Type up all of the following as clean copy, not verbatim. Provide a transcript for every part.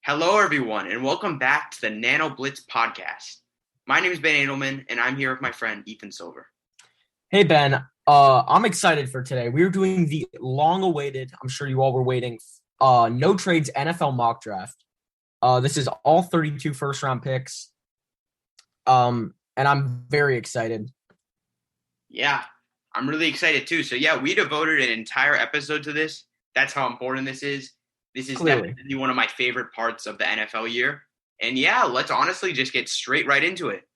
Hello, everyone, and welcome back to the Nano Blitz podcast. My name is Ben Edelman, and I'm here with my friend Ethan Silver. Hey Ben, I'm excited for today. We're doing the long-awaited, I'm sure you all were waiting, No Trades NFL mock draft. This is all 32 first-round picks, and I'm very excited. Yeah, I'm really excited too. So, we devoted an entire episode to this. That's how important this is. This is Clearly. definitely one of my favorite parts of the NFL year. And let's honestly just get straight right into it.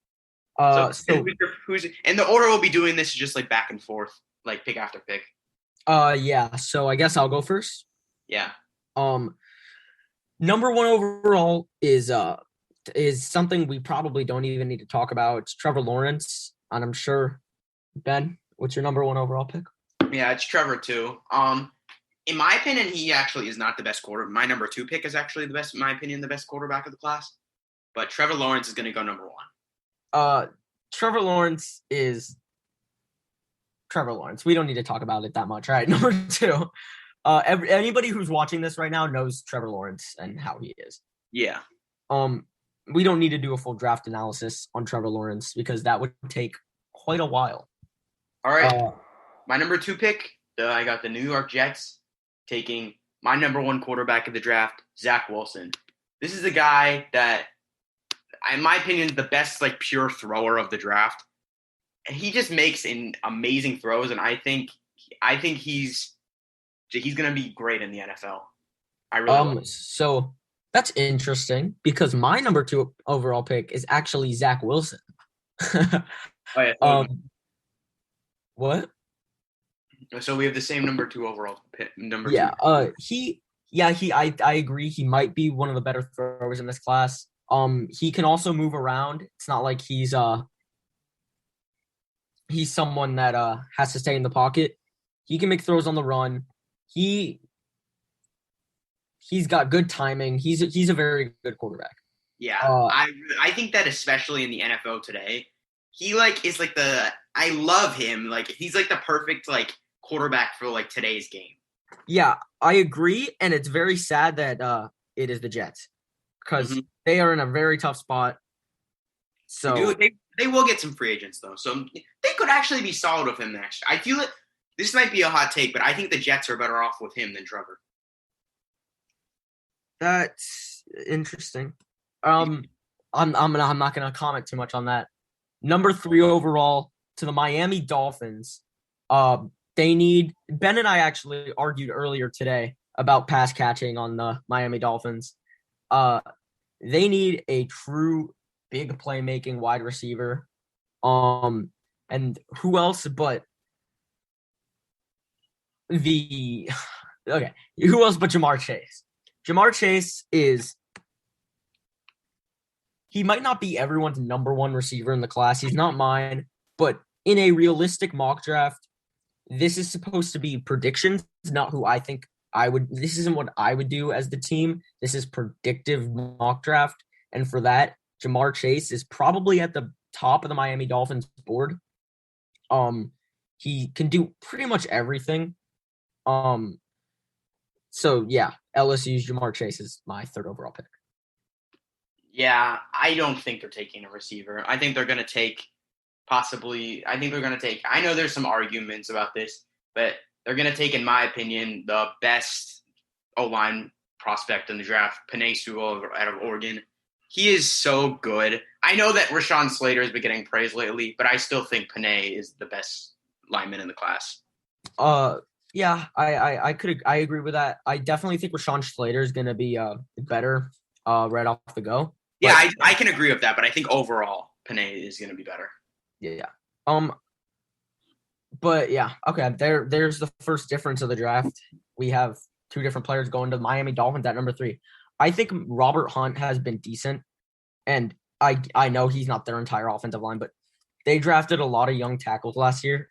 And the order we'll be doing this is just like back and forth, like pick after pick. So I guess I'll go first. Yeah. Number one overall is something we probably don't even need to talk about. It's Trevor Lawrence, and I'm sure, Ben, what's your number one overall pick? Yeah, it's Trevor too. In my opinion, he actually is not the best quarterback. My number two pick is actually the best, in my opinion, the best quarterback of the class. But Trevor Lawrence is going to go number one. Trevor Lawrence is Trevor Lawrence. We don't need to talk about it that much. All right, number two. Anybody who's watching this right now knows Trevor Lawrence and how he is. Yeah. We don't need to do a full draft analysis on Trevor Lawrence because that would take quite a while. All right. My number two pick, I got the New York Jets taking my number one quarterback of the draft, Zach Wilson. This is a guy that, in my opinion, is the best pure thrower of the draft. He just makes amazing throws, and I think he's going to be great in the NFL. I really So that's interesting because my number two overall pick is actually Zach Wilson. What? So we have the same number two overall pick. Two. I agree. He might be one of the better throwers in this class. He can also move around. It's not like he's someone that has to stay in the pocket. He can make throws on the run. He's got good timing. He's a very good quarterback. Yeah, I think that especially in the NFL today, he is I love him. He's the perfect quarterback for today's game. Yeah, I agree, and it's very sad that it is the Jets because they are in a very tough spot. So they will get some free agents though, so they could actually be solid with him next. I feel it. This might be a hot take, but I think the Jets are better off with him than Trevor. That's interesting. I'm not gonna comment too much on that. Number three overall to the Miami Dolphins. They need Ben and I actually argued earlier today about pass catching on the Miami Dolphins. They need a true big playmaking wide receiver. And who else but who else but Jamar Chase? Jamar Chase he might not be everyone's number one receiver in the class. He's not mine, but in a realistic mock draft, this is supposed to be predictions, not who I think I would. This isn't what I would do as the team. This is predictive mock draft. And for that, Jamar Chase is probably at the top of the Miami Dolphins board. He can do pretty much everything. So yeah, LSU's Jamar Chase is my third overall pick. Yeah, I don't think they're taking a receiver. I think they're going to take I know there's some arguments about this, but they're going to take, in my opinion, the best O-line prospect in the draft, Penei Sewell out of Oregon. He is so good. I know that Rashawn Slater has been getting praise lately, but I still think Penei is the best lineman in the class. Yeah, I agree with that. I definitely think Rashawn Slater is going to be better right off the go. Yeah, I can agree with that, but I think overall Penei is going to be better. Yeah. But yeah, okay. There's the first difference of the draft. We have two different players going to the Miami Dolphins at number three. I think Robert Hunt has been decent, and I know he's not their entire offensive line, but they drafted a lot of young tackles last year.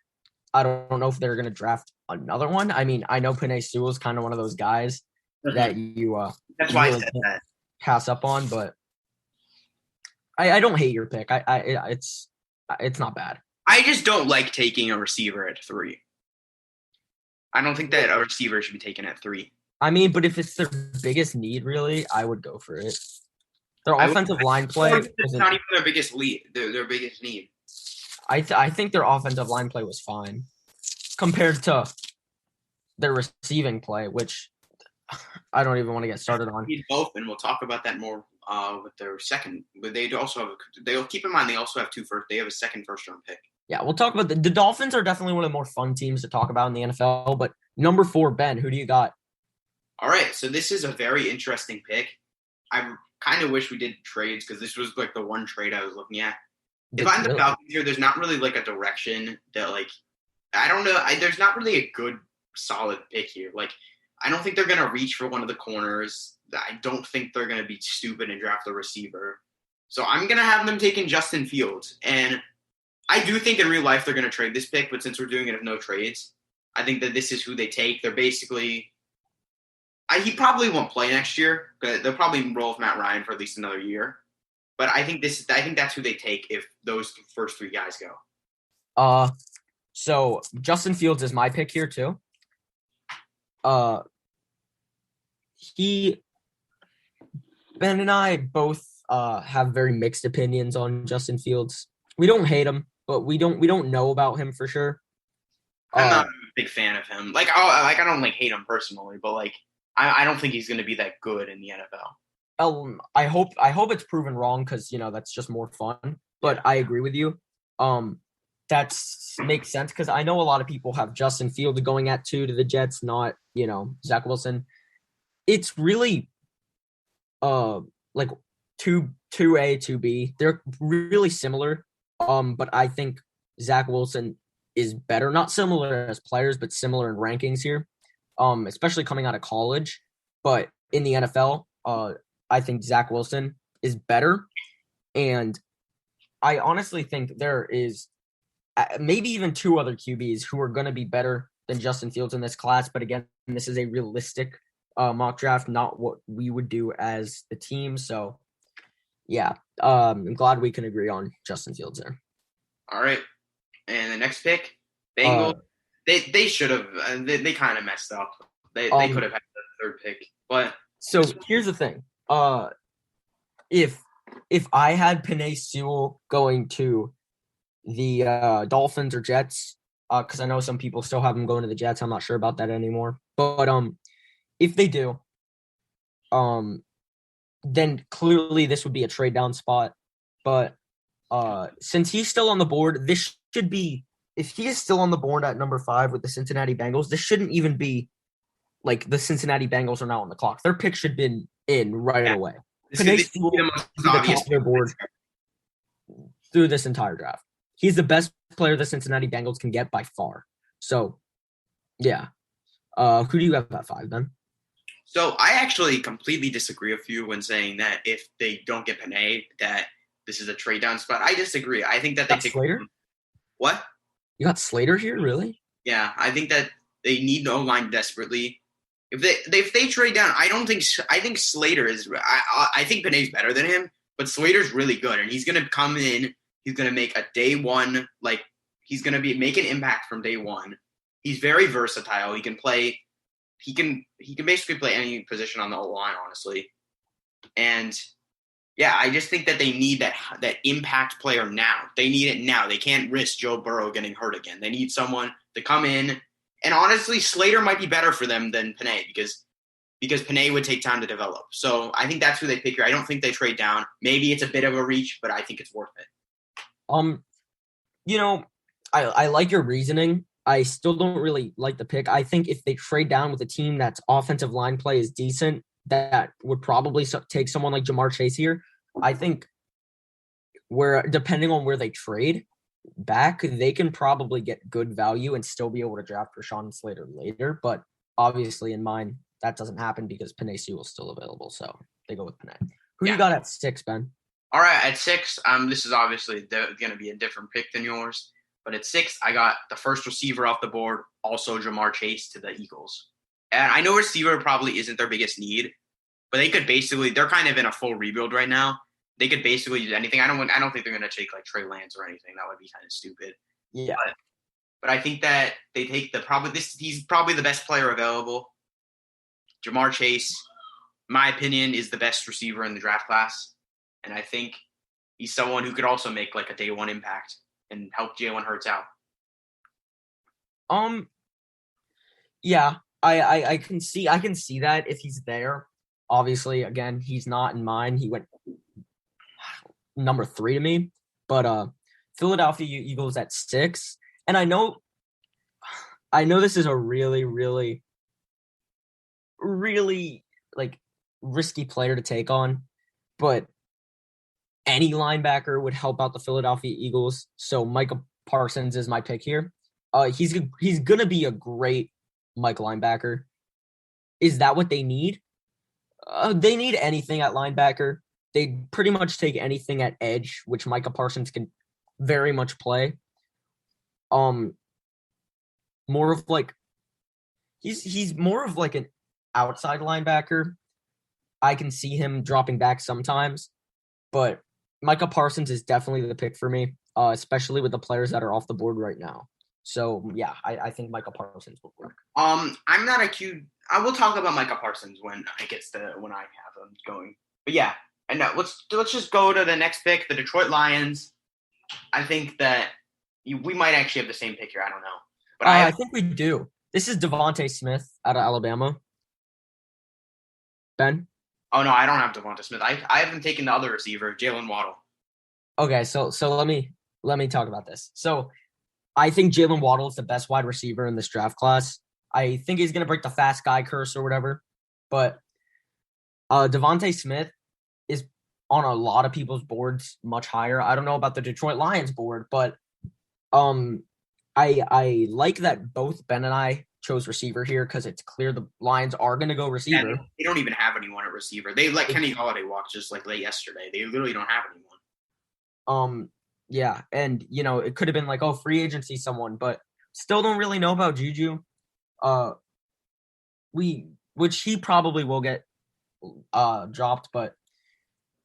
I don't know if they're going to draft another one. I mean, I know Penei Sewell is kind of one of those guys that you that's why I said that. Pass up on, but I don't hate your pick. It's not bad. I just don't like taking a receiver at 3. I don't think that a receiver should be taken at 3. I mean, but if it's their biggest need, really, I would go for it. Their offensive line play it's not even their biggest lead. Their biggest need. I think their offensive line play was fine compared to their receiving play, which I don't even want to get started on. Need both, and we'll talk about that more with their second. But they also have. They'll keep in mind they also have They have a second first-round pick. Yeah, we'll talk about the Dolphins are definitely one of the more fun teams to talk about in the NFL. But number 4, Ben, who do you got? All right, so this is a very interesting pick. I kind of wish we did trades because this was like the one trade I was looking at. If I'm the Falcons here, there's not really like a direction that like I don't know. There's not really a good solid pick here. Like I don't think they're gonna reach for one of the corners. I don't think they're gonna be stupid and draft a receiver. So I'm gonna have them taking Justin Fields, and I do think in real life they're gonna trade this pick. But since we're doing it with no trades, I think that this is who they take. They're basically. He probably won't play next year. But they'll probably roll with Matt Ryan for at least another year. But I think that's who they take if those first 3 guys go. So Justin Fields is my pick here too. Ben and I both have very mixed opinions on Justin Fields. We don't hate him, but we don't know about him for sure. I'm not a big fan of him. I don't hate him personally, but I don't think he's going to be that good in the NFL. I hope it's proven wrong because that's just more fun. But I agree with you. That makes sense because I know a lot of people have Justin Fields going at 2 to the Jets, not Zach Wilson. It's really 2A 2B. They're really similar. But I think Zach Wilson is better, not similar as players, but similar in rankings here. Especially coming out of college. But in the NFL, I think Zach Wilson is better. And I honestly think there is maybe even 2 other QBs who are going to be better than Justin Fields in this class. But again, this is a realistic mock draft, not what we would do as the team. So, yeah, I'm glad we can agree on Justin Fields there. All right. And the next pick, Bengals. They should have. They kind of messed up. They could have had the 3rd pick. But so here's the thing. If I had Penei Sewell going to the Dolphins or Jets, because I know some people still have him going to the Jets. I'm not sure about that anymore. But if they do, then clearly this would be a trade down spot. But since he's still on the board, this should be. If he is still on the board at number 5 with the Cincinnati Bengals, this shouldn't even be like the Cincinnati Bengals are now on the clock. Their pick should have been in right away. Penei Sewell is the top of their board through this entire draft. He's the best player the Cincinnati Bengals can get by far. So, yeah. Who do you have at 5 then? So I actually completely disagree with you when saying that if they don't get Penei, that this is a trade down spot. I disagree. I think that they take Slater. What? You got Slater here, really? Yeah, I think that they need an O-line desperately. If they trade down, I think Slater is. I think Penei's better than him, but Slater's really good, and he's going to come in. He's going to make a day one. He's going to make an impact from day one. He's very versatile. He can play. He can basically play any position on the O-line, honestly. And yeah, I just think that they need that impact player now. They need it now. They can't risk Joe Burrow getting hurt again. They need someone to come in. And honestly, Slater might be better for them than Penei because Penei would take time to develop. So I think that's who they pick here. I don't think they trade down. Maybe it's a bit of a reach, but I think it's worth it. I like your reasoning. I still don't really like the pick. I think if they trade down with a team that's offensive line play is decent, that would probably take someone like Jamar Chase here. I think depending on where they trade back, they can probably get good value and still be able to draft Rashawn Slater later. But obviously in mine, that doesn't happen because Penei Sewell is still available. So they go with Penei. Who you got at 6, Ben? All right, at 6, this is obviously going to be a different pick than yours. But at 6, I got the first receiver off the board, also Jamar Chase to the Eagles. And I know receiver probably isn't their biggest need, but they're kind of in a full rebuild right now. They could basically use anything. I don't think they're going to take like Trey Lance or anything. That would be kind of stupid. Yeah. But I think that they take he's probably the best player available. Jamar Chase, my opinion, is the best receiver in the draft class. And I think he's someone who could also make like a day one impact and help Jalen Hurts out. Yeah, I can see that if he's there. Obviously, again, he's not in mine. He went number 3 to me, but Philadelphia Eagles at 6. And I know this is a really, really, really like risky player to take on, but any linebacker would help out the Philadelphia Eagles. So Micah Parsons is my pick here. He's gonna be a great Mike linebacker. Is that what they need? They need anything at linebacker. They pretty much take anything at edge, which Micah Parsons can very much play. More of like he's more of like an outside linebacker. I can see him dropping back sometimes, but Micah Parsons is definitely the pick for me, especially with the players that are off the board right now. So yeah, I think Micah Parsons will work. I'm not a cute. I will talk about Micah Parsons when I have him going. But yeah, and let's just go to the next pick, the Detroit Lions. I think that we might actually have the same pick here. I don't know, but I think we do. This is Devonta Smith out of Alabama. Ben? Oh no, I don't have Devonta Smith. I haven't taken the other receiver, Jaylen Waddle. Okay, so let me talk about this. So I think Jaylen Waddle is the best wide receiver in this draft class. I think he's going to break the fast guy curse or whatever. But Devonta Smith is on a lot of people's boards much higher. I don't know about the Detroit Lions board, but I like that both Ben and I chose receiver here because it's clear the Lions are going to go receiver. Yeah, they don't even have anyone at receiver. They let Kenny Golladay walk just like late yesterday. They literally don't have anyone. Yeah, and it could have been like, free agency someone, but still don't really know about Juju. Which he probably will get dropped, but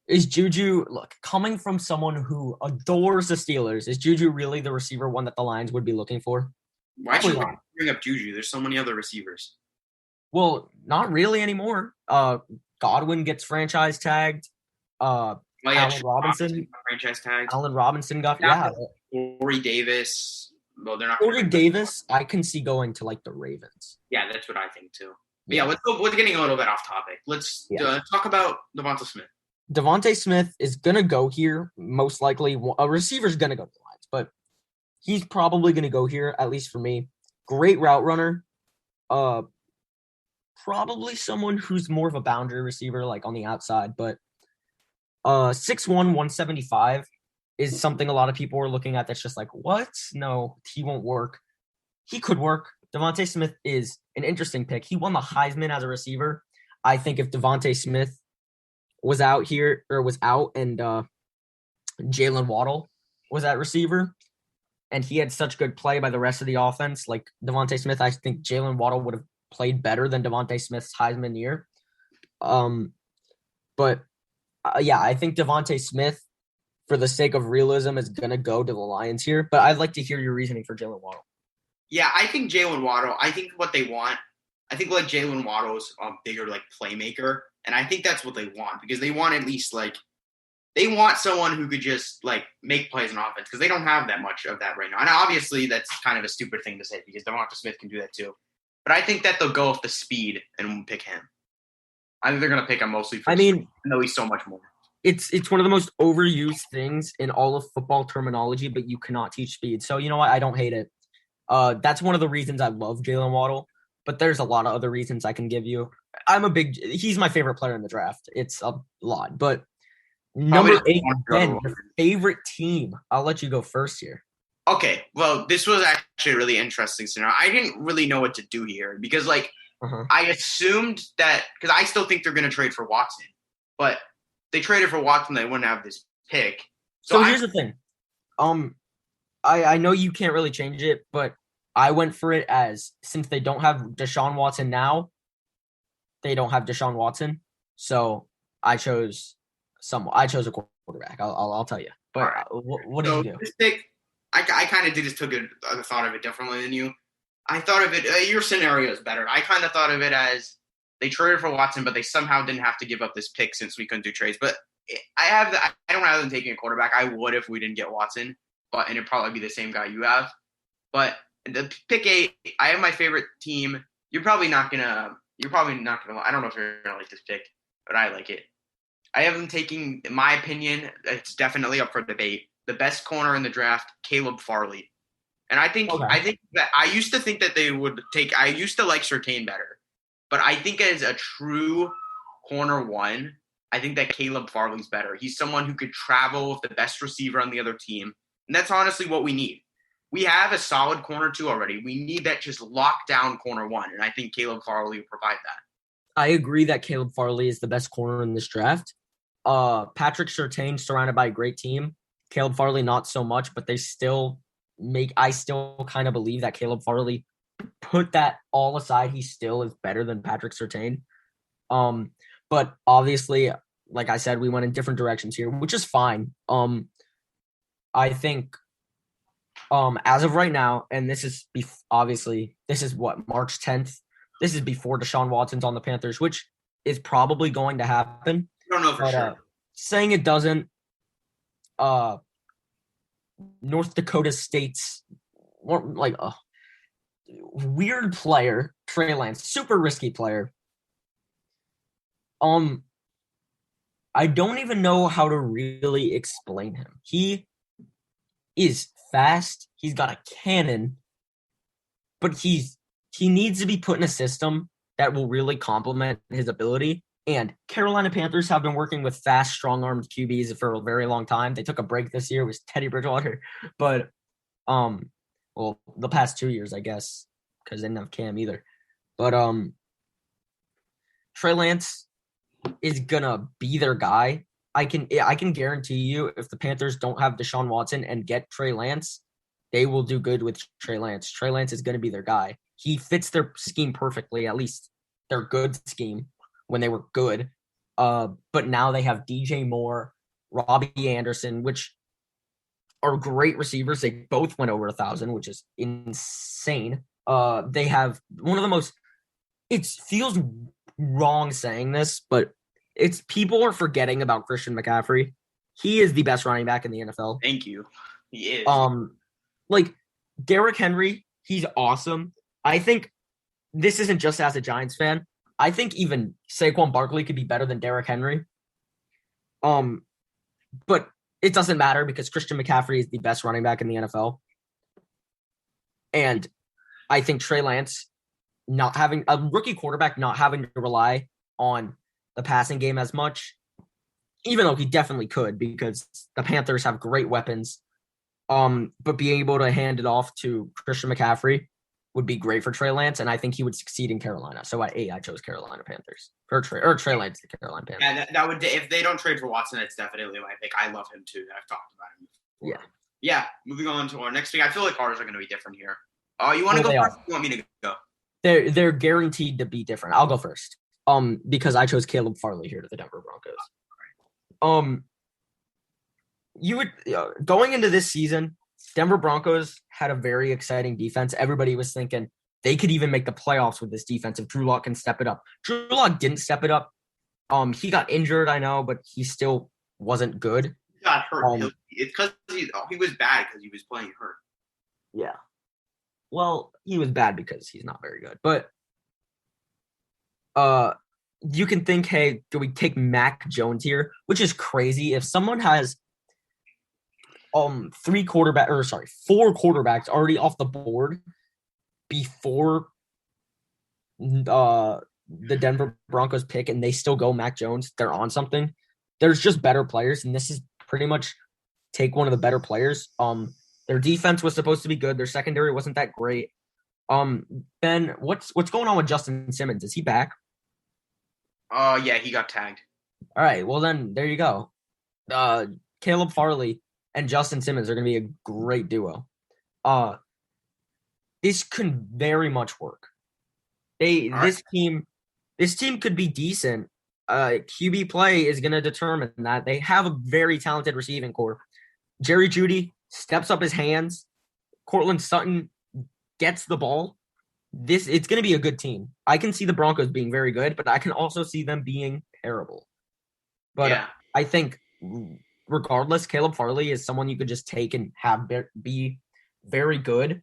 is Juju coming from someone who adores the Steelers? Is Juju really the receiver one that the Lions would be looking for? Why should you bring up Juju? There's so many other receivers. Well, not really anymore. Godwin gets franchise tagged. Allen Robinson franchise tagged. Allen Robinson got Corey Davis. Well, they're not. Corey Davis, I can see going to like the Ravens. Yeah, that's what I think too. But yeah, let's go. We're getting a little bit off topic. Let's talk about Devonta Smith. Devonta Smith is gonna go here most likely. A receiver's gonna go to the Lions, but he's probably gonna go here at least for me. Great route runner. Probably someone who's more of a boundary receiver, like on the outside, but 6'1", 175 is something a lot of people are looking at that's just like, what? No, he won't work. He could work. Devonta Smith is an interesting pick. He won the Heisman as a receiver. I think if Devonta Smith was out and Jaylen Waddle was at receiver and he had such good play by the rest of the offense, like Devonta Smith, I think Jaylen Waddle would have played better than Devonta Smith's Heisman year. But I think Devonta Smith, for the sake of realism, is going to go to the Lions here. But I'd like to hear your reasoning for Jaylen Waddle. Yeah, I think Jaylen Waddle, I think what they want, I think like Jaylen Waddle's a bigger like playmaker. And I think that's what they want because they want at least they want someone who could just like make plays on offense because they don't have that much of that right now. And obviously that's kind of a stupid thing to say because Devonta Smith can do that too. But I think that they'll go off the speed and pick him. I think they're going to pick him mostly for speed, even though he's so much more. It's one of the most overused things in all of football terminology, but you cannot teach speed. So you know what? I don't hate it. That's one of the reasons I love Jaylen Waddle, but there's a lot of other reasons I can give you. He's my favorite player in the draft. It's a lot, but number 8, Ben, your favorite team. I'll let you go first here. Okay, well, this was actually a really interesting scenario. I didn't really know what to do here because, I assumed that – because I still think they're going to trade for Watson. But they traded for Watson, they wouldn't have this pick. So here's the thing. I know you can't really change it, but I went for it as since they don't have Deshaun Watson now, they don't have Deshaun Watson. So I chose a quarterback. I'll tell you. But what did you do? This pick, I kind of thought of it differently than you. I thought of it. Your scenario is better. I kind of thought of it as they traded for Watson, but they somehow didn't have to give up this pick since we couldn't do trades. But I don't have them taking a quarterback. I would if we didn't get Watson, and it'd probably be the same guy you have. But the pick 8, I have my favorite team. You're probably not gonna. I don't know if you're gonna like this pick, but I like it. I have them taking, in my opinion, it's definitely up for debate, the best corner in the draft, Caleb Farley. And I think that I used to think that they would take. I used to like Surtain better, but I think as a true corner one, I think that Caleb Farley's better. He's someone who could travel with the best receiver on the other team, and that's honestly what we need. We have a solid corner 2 already. We need that just lockdown corner 1, and I think Caleb Farley will provide that. I agree that Caleb Farley is the best corner in this draft. Patrick Surtain surrounded by a great team. Caleb Farley not so much, but I still kind of believe that Caleb Farley, put that all aside, he still is better than Patrick Surtain. But obviously, like I said, we went in different directions here, which is fine. I think as of right now, and this is what, March 10th. This is before Deshaun Watson's on the Panthers, which is probably going to happen. I don't know for sure. Saying it doesn't, North Dakota State's weird player, Trey Lance, super risky player. I don't even know how to really explain him. He is fast. He's got a cannon, but he needs to be put in a system that will really complement his ability. And Carolina Panthers have been working with fast, strong-armed QBs for a very long time. They took a break this year. It was Teddy Bridgewater. But, the past 2 years, I guess, because they didn't have Cam either. But Trey Lance is going to be their guy. I can guarantee you if the Panthers don't have Deshaun Watson and get Trey Lance, they will do good with Trey Lance. Trey Lance is going to be their guy. He fits their scheme perfectly, at least their good scheme when they were good. But now they have DJ Moore, Robbie Anderson, which are great receivers. They both went over 1,000, which is insane. They have one of the most – it feels wrong saying this, but people are forgetting about Christian McCaffrey. He is the best running back in the NFL. Thank you. He is. Derrick Henry, he's awesome. I think this isn't just as a Giants fan. I think even Saquon Barkley could be better than Derrick Henry. But it doesn't matter because Christian McCaffrey is the best running back in the NFL. And I think Trey Lance, not having a rookie quarterback, not having to rely on the passing game as much, even though he definitely could because the Panthers have great weapons. But being able to hand it off to Christian McCaffrey would be great for Trey Lance, and I think he would succeed in Carolina. So at 8, I chose Carolina Panthers. Or Trey Lance to Carolina Panthers. Yeah, that would, if they don't trade for Watson, it's definitely my pick. I love him too. I've talked about him before. Yeah. Yeah, moving on to our next pick. I feel like ours are going to be different here. You want to go first? Or you want me to go? They're guaranteed to be different. I'll go first. Because I chose Caleb Farley here to the Denver Broncos. Going into this season, Denver Broncos had a very exciting defense. Everybody was thinking they could even make the playoffs with this defense if Drew Lock can step it up. Drew Lock didn't step it up. He got injured, I know, but he still wasn't good. He got hurt. It's because he was bad because he was playing hurt. Yeah. Well, he was bad because he's not very good. But you can think, hey, do we take Mac Jones here? Which is crazy. If someone has four quarterbacks already off the board before the Denver Broncos pick and they still go Mac Jones, they're on something. There's just better players, and this is pretty much take one of the better players. Their defense was supposed to be good. Their secondary wasn't that great. Ben, what's going on with Justin Simmons? Is he back? Yeah, he got tagged. All right, well then, there you go. Caleb Farley and Justin Simmons are going to be a great duo. This could very much work. This team could be decent. QB play is going to determine that. They have a very talented receiving core. Jerry Jeudy steps up his hands. Cortland Sutton gets the ball. it's going to be a good team. I can see the Broncos being very good, but I can also see them being terrible. But Yeah. I think regardless, Caleb Farley is someone you could just take and have be very good.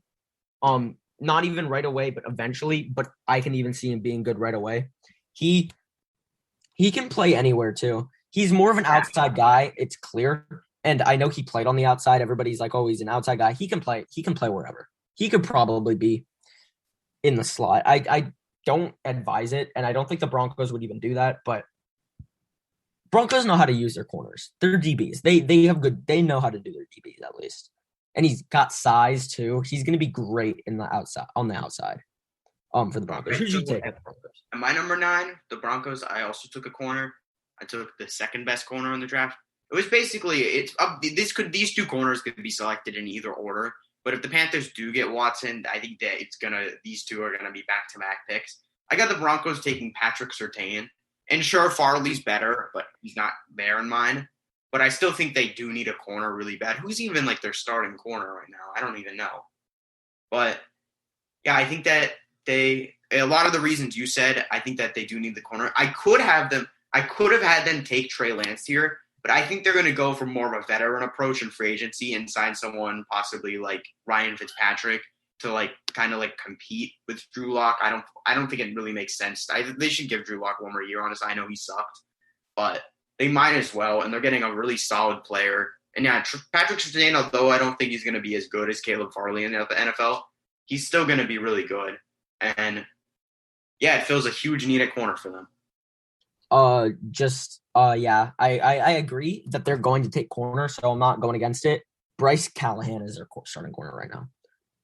Not even right away, but eventually. But I can even see him being good right away. He can play anywhere too. He's more of an outside guy. It's clear, and I know he played on the outside. Everybody's like, "Oh, he's an outside guy." He can play. He can play wherever. He could probably be in the slot. I don't advise it, and I don't think the Broncos would even do that. But Broncos know how to use their corners. They're DBs. They have good. They know how to do their DBs at least. And he's got size too. He's going to be great in the outside on the outside. For the Broncos. Who did you take at the Broncos? At my number 9, the Broncos. I also took a corner. I took the second best corner in the draft. It was basically these two corners could be selected in either order. But if the Panthers do get Watson, I think that these two are gonna be back-to-back picks. I got the Broncos taking Patrick Surtain. And sure, Farley's better, but he's not there in mine. But I still think they do need a corner really bad. Who's even like their starting corner right now? I don't even know. But yeah, I think that a lot of the reasons you said, I think that they do need the corner. I could have had them take Trey Lance here, but I think they're going to go for more of a veteran approach in free agency and sign someone possibly like Ryan Fitzpatrick to like kind of like compete with Drew Lock. I don't think it really makes sense. They should give Drew Lock one more year. Honestly, I know he sucked, but they might as well. And they're getting a really solid player. And yeah, Patrick Surtain, although I don't think he's going to be as good as Caleb Farley in the NFL, he's still going to be really good. And yeah, it fills a huge need at corner for them. Yeah, I agree that they're going to take corner, so I'm not going against it. Bryce Callahan is their starting corner right now,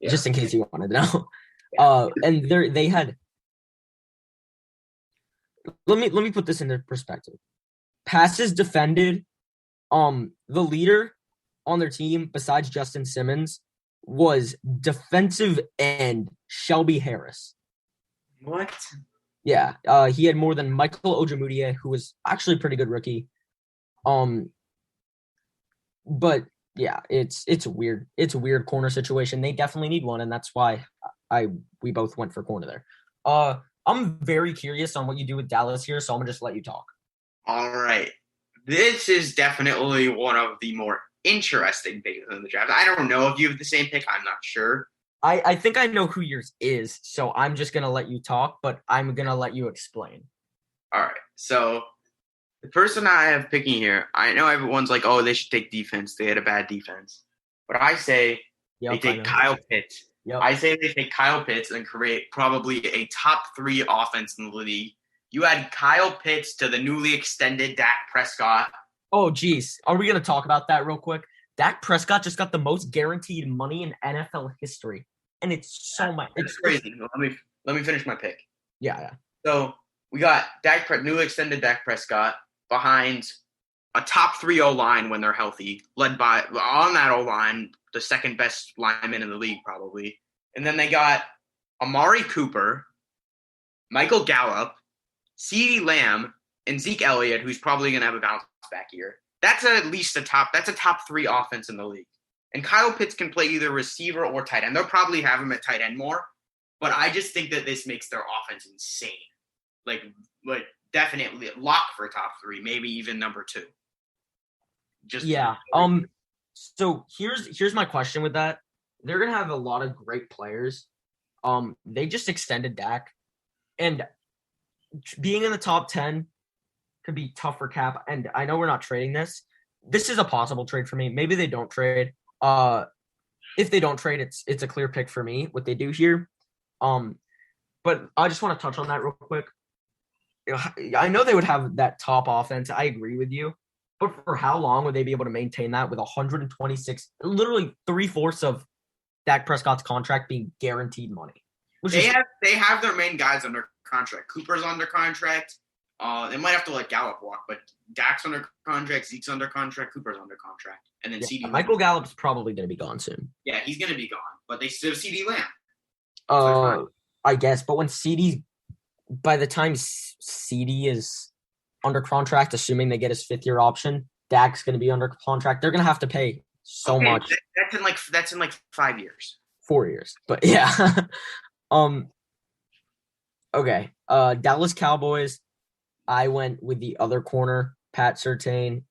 just in case you wanted to know. Yeah. And they had. Let me put this into perspective. Passes defended, the leader on their team besides Justin Simmons was defensive end Shelby Harris. What? Yeah, he had more than Michael Ojemudia, who was actually a pretty good rookie. But yeah, it's weird. It's a weird corner situation. They definitely need one, and that's why we both went for corner there. I'm very curious on what you do with Dallas here, so I'm gonna just let you talk. All right, this is definitely one of the more interesting things in the draft. I don't know if you have the same pick. I'm not sure. I think I know who yours is, so I'm just going to let you talk, but I'm going to let you explain. All right. So the person I have picking here, I know everyone's like, oh, they should take defense. They had a bad defense. But I say they take Kyle Pitts. Yep. I say they take Kyle Pitts and create probably a top 3 offense in the league. You add Kyle Pitts to the newly extended Dak Prescott. Oh, geez. Are we going to talk about that real quick? Dak Prescott just got the most guaranteed money in NFL history. And it's so much. It's crazy. Let me finish my pick. Yeah. So we got new extended Dak Prescott behind a top 3 O-line when they're healthy, led by on that O-line, the second best lineman in the league probably. And then they got Amari Cooper, Michael Gallup, CeeDee Lamb, and Zeke Elliott, who's probably going to have a bounce back year. That's a top 3 offense in the league. And Kyle Pitts can play either receiver or tight end. They'll probably have him at tight end more. But I just think that this makes their offense insane. Like definitely lock for top 3, maybe even number 2. So here's my question with that. They're gonna have a lot of great players. They just extended Dak. And being in the top 10 could be tough for Cap. And I know we're not trading this. This is a possible trade for me. Maybe they don't trade. If they don't trade, it's a clear pick for me, what they do here. But I just want to touch on that real quick. I know they would have that top offense. I agree with you. But for how long would they be able to maintain that with 126, literally 3/4 of Dak Prescott's contract being guaranteed money? They have their main guys under contract. Cooper's under contract. They might have to let Gallup walk, but Dak's under contract, Zeke's under contract, Cooper's under contract, and then CeeDee. Michael Gallup's probably going to be gone soon. Yeah, he's going to be gone, but they still have CeeDee Lamb. I guess, but when by the time CeeDee is under contract, assuming they get his 5th-year option, Dak's going to be under contract. They're going to have to pay so much. That's in like 5 years. 4 years, but yeah. Okay. Dallas Cowboys. I went with the other corner, Pat Surtain.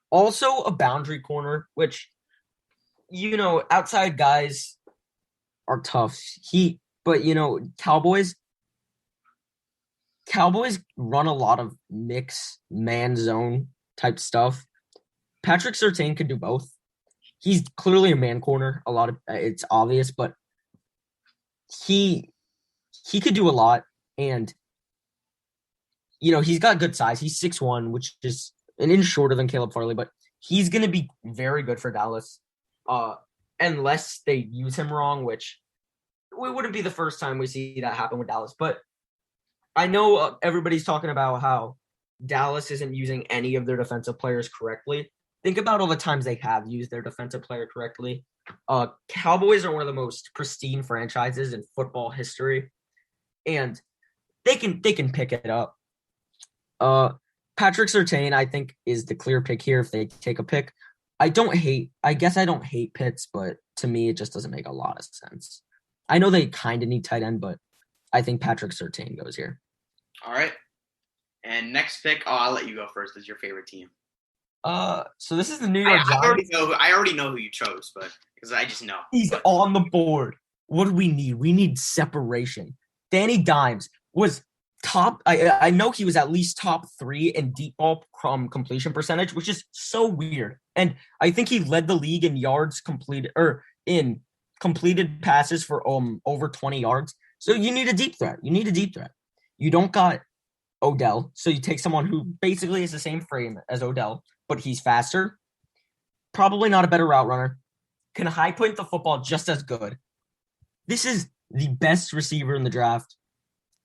Also a boundary corner, which, outside guys are tough. But Cowboys run a lot of mix man zone type stuff. Patrick Surtain could do both. He's clearly a man corner. It's obvious, but he could do a lot, and he's got good size. He's 6'1", which is an inch shorter than Caleb Farley, but he's going to be very good for Dallas, unless they use him wrong, which it wouldn't be the first time we see that happen with Dallas. But I know everybody's talking about how Dallas isn't using any of their defensive players correctly. Think about all the times they have used their defensive player correctly. Cowboys are one of the most pristine franchises in football history, and they can pick it up. Patrick Surtain, I think, is the clear pick here if they take a pick. I don't hate Pitts, but to me, it just doesn't make a lot of sense. I know they kind of need tight end, but I think Patrick Surtain goes here. All right. And next pick, I'll let you go first. This is your favorite team. So this is the New York Giants. I already know who you chose, but because I just know. He's on the board. What do we need? We need separation. Danny Dimes was top. I know he was at least top 3 in deep ball completion percentage, which is so weird. And I think he led the league in yards completed or in completed passes for over 20 yards. So you need a deep threat. You don't got Odell, so you take someone who basically is the same frame as Odell, but he's faster, probably not a better route runner, can high point the football just as good. This is the best receiver in the draft.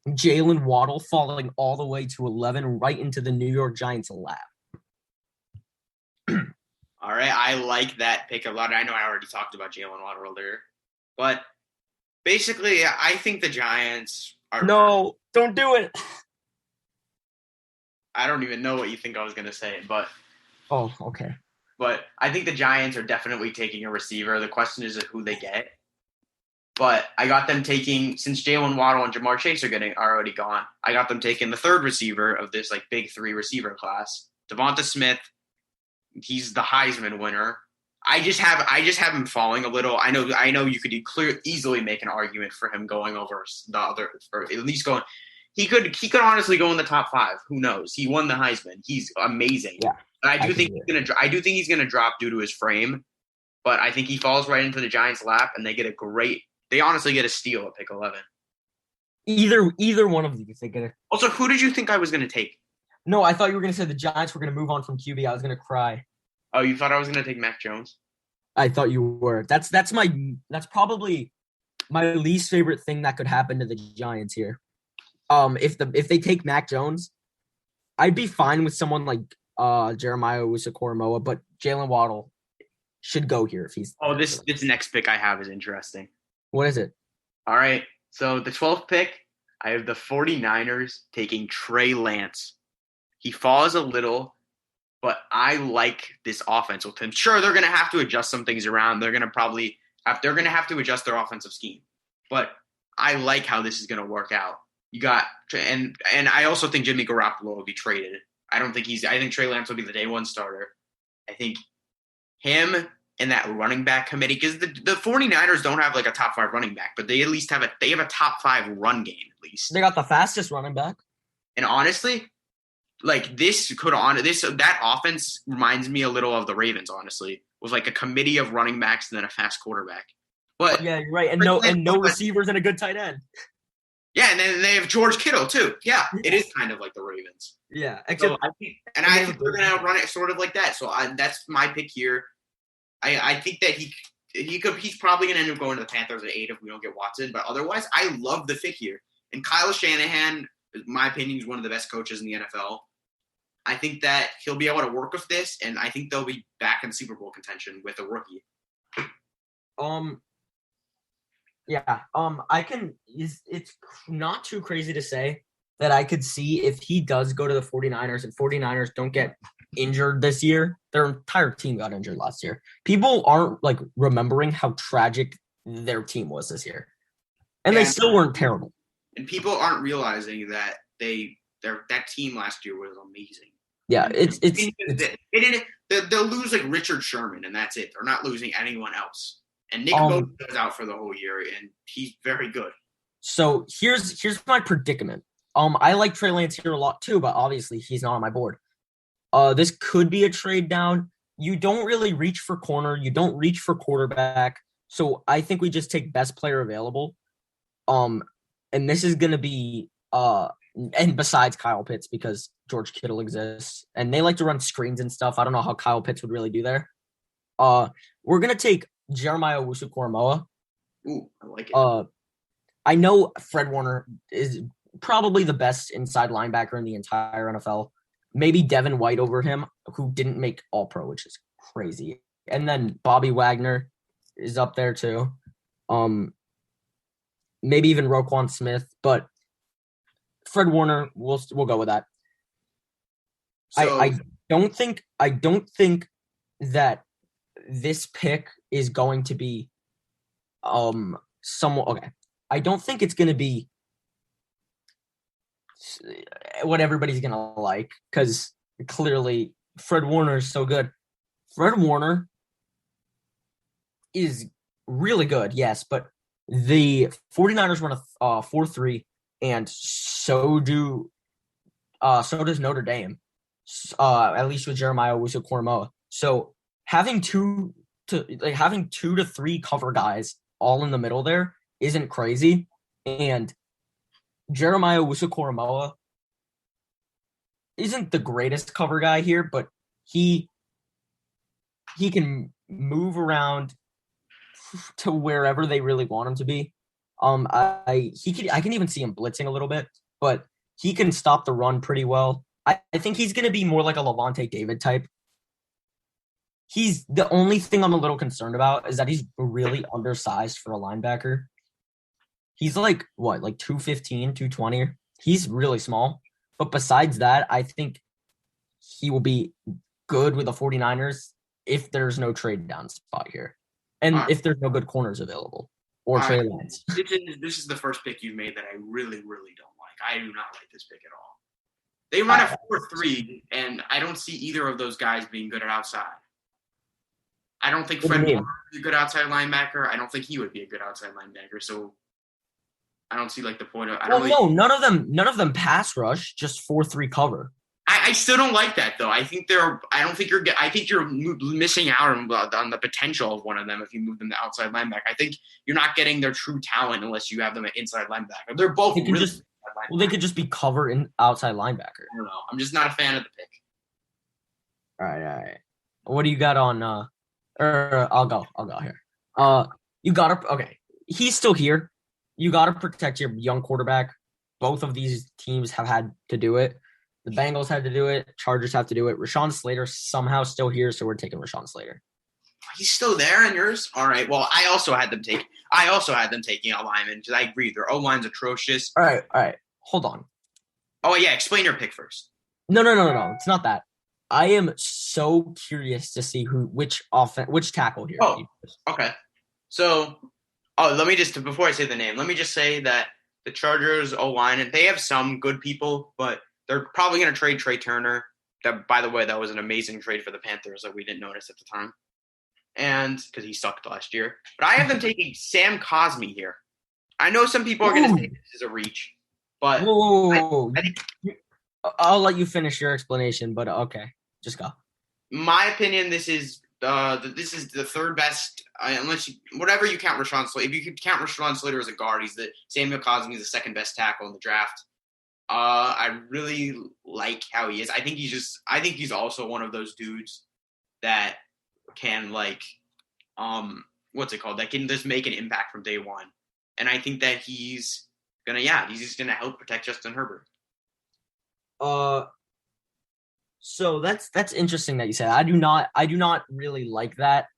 Jaylen Waddle falling all the way to 11 right into the New York Giants' lap. All right, I like that pick a lot. I know I already talked about Jaylen Waddle earlier, but basically I think the Giants are... No, don't do it. I don't even know what you think I was going to say, but... Oh, okay. But I think the Giants are definitely taking a receiver. The question is who they get. But I got them taking, since Jaylen Waddle and Jamar Chase are already gone, I got them taking the third receiver of this big 3 receiver class, Devonta Smith. He's the Heisman winner. I just have him falling a little. I know you could easily make an argument for him going over the other, or at least going. He could honestly go in the top 5. Who knows? He won the Heisman. He's amazing. Yeah. But I do think he's gonna drop due to his frame. But I think he falls right into the Giants' lap, and they honestly get a steal at pick 11. Either one of these they get it. Also, who did you think I was gonna take? No, I thought you were gonna say the Giants were gonna move on from QB. I was gonna cry. Oh, you thought I was gonna take Mac Jones? I thought you were. That's probably my least favorite thing that could happen to the Giants here. If they take Mac Jones, I'd be fine with someone like Jeremiah Owusu-Koramoah, but Jaylen Waddle should go here if he's. Oh, this next pick I have is interesting. What is it? All right, so the 12th pick, I have the 49ers taking Trey Lance. He falls a little, but I like this offense with him. Sure, they're going to have to adjust some things around. They're going to have to adjust their offensive scheme, but I like how this is going to work out. You got and I also think Jimmy Garoppolo will be traded. I think Trey Lance will be the day 1 starter. I think him and that running back committee, because the 49ers don't have a top 5 running back, but they at least have a top 5 run game at least. They got the fastest running back. And honestly, that offense reminds me a little of the Ravens, honestly, with a committee of running backs and then a fast quarterback. But yeah, you're right, and no receivers and a good tight end. Yeah, and then they have George Kittle too. Yeah, it is kind of like the Ravens. Yeah, I think they're going to outrun it sort of like that. So that's my pick here. I think that he's probably going to end up going to the Panthers at 8 if we don't get Watson. But otherwise, I love the pick here. And Kyle Shanahan, in my opinion, is one of the best coaches in the NFL. I think that he'll be able to work with this, and I think they'll be back in Super Bowl contention with a rookie. Yeah, it's not too crazy to say that I could see if he does go to the 49ers and 49ers don't get injured this year. Their entire team got injured last year. People aren't remembering how tragic their team was this year. And they still weren't terrible. And people aren't realizing that that team last year was amazing. Yeah, they'll lose like Richard Sherman, and that's it. They're not losing anyone else. And Nick Bosa is out for the whole year, and he's very good. So here's my predicament. I like Trey Lance here a lot too, but obviously he's not on my board. This could be a trade down. You don't really reach for corner. You don't reach for quarterback. So I think we just take best player available. And this is going to be, and besides Kyle Pitts, because George Kittle exists, and they like to run screens and stuff. I don't know how Kyle Pitts would really do there. We're going to take Jeremiah Owusu-Koramoah. Ooh, I like it. I know Fred Warner is probably the best inside linebacker in the entire NFL. Maybe Devin White over him, who didn't make All-Pro, which is crazy. And then Bobby Wagner is up there too. Maybe even Roquan Smith, but Fred Warner, we'll go with that. So, I don't think that this pick is going to be somewhat okay. I don't think it's going to be what everybody's going to like, because clearly Fred Warner is so good. Fred Warner is really good, yes, but the 49ers run a 4-3, and so does Notre Dame, at least with Jeremiah Owusu-Koramoah. So having 2 to 3 cover guys all in the middle there isn't crazy. And Jeremiah Owusu-Koramoah isn't the greatest cover guy here, but he can move around to wherever they really want him to be. I can even see him blitzing a little bit, but he can stop the run pretty well. I think he's going to be more like a Lavonte David type. He's the only thing I'm a little concerned about is that he's really undersized for a linebacker. He's like 215, 220. He's really small. But besides that, I think he will be good with the 49ers if there's no trade down spot here. And if there's no good corners available or Trey Lance. This is the first pick you've made that I really, really don't like. I do not like this pick at all. They run a 4-3, and I don't see either of those guys being good at outside. I don't think Fred Warner is a good outside linebacker. I don't think he would be a good outside linebacker. So I don't see the point of. None of them pass rush, just 4-3 cover. I still don't like that though. I think you're missing out on the potential of one of them if you move them to outside linebacker. I think you're not getting their true talent unless you have them at inside linebacker. They're both they could just be cover in outside linebacker. I don't know. I'm just not a fan of the pick. All right. What do you got on? I'll go here. You gotta okay. He's still here. You gotta protect your young quarterback. Both of these teams have had to do it. The Bengals had to do it. Chargers have to do it. Rashawn Slater somehow still here, so we're taking Rashawn Slater. He's still there in yours? All right. Well, I also had them taking a lineman because I agree. Their O-line's atrocious. All right. Hold on. Oh, yeah. Explain your pick first. No. It's not that. I am so curious to see which tackle here. Oh, okay. So, let me just, before I say the name, let me just say that the Chargers O-line, and they have some good people, but they're probably going to trade Trey Turner. That, by the way, that was an amazing trade for the Panthers that we didn't notice at the time. And because he sucked last year. But I have them taking Sam Cosmi here. I know some people are going to say this is a reach, but I'll let you finish your explanation, but okay, just go. My opinion, this is the third best, whatever you count Rashawn Slater. If you could count Rashawn Slater as a guard, Samuel Cosmi is the second best tackle in the draft. I really like how he is. I think he's also one of those dudes that can that can just make an impact from day one. And I think that he's just gonna help protect Justin Herbert. So that's interesting that you said. I do not really like that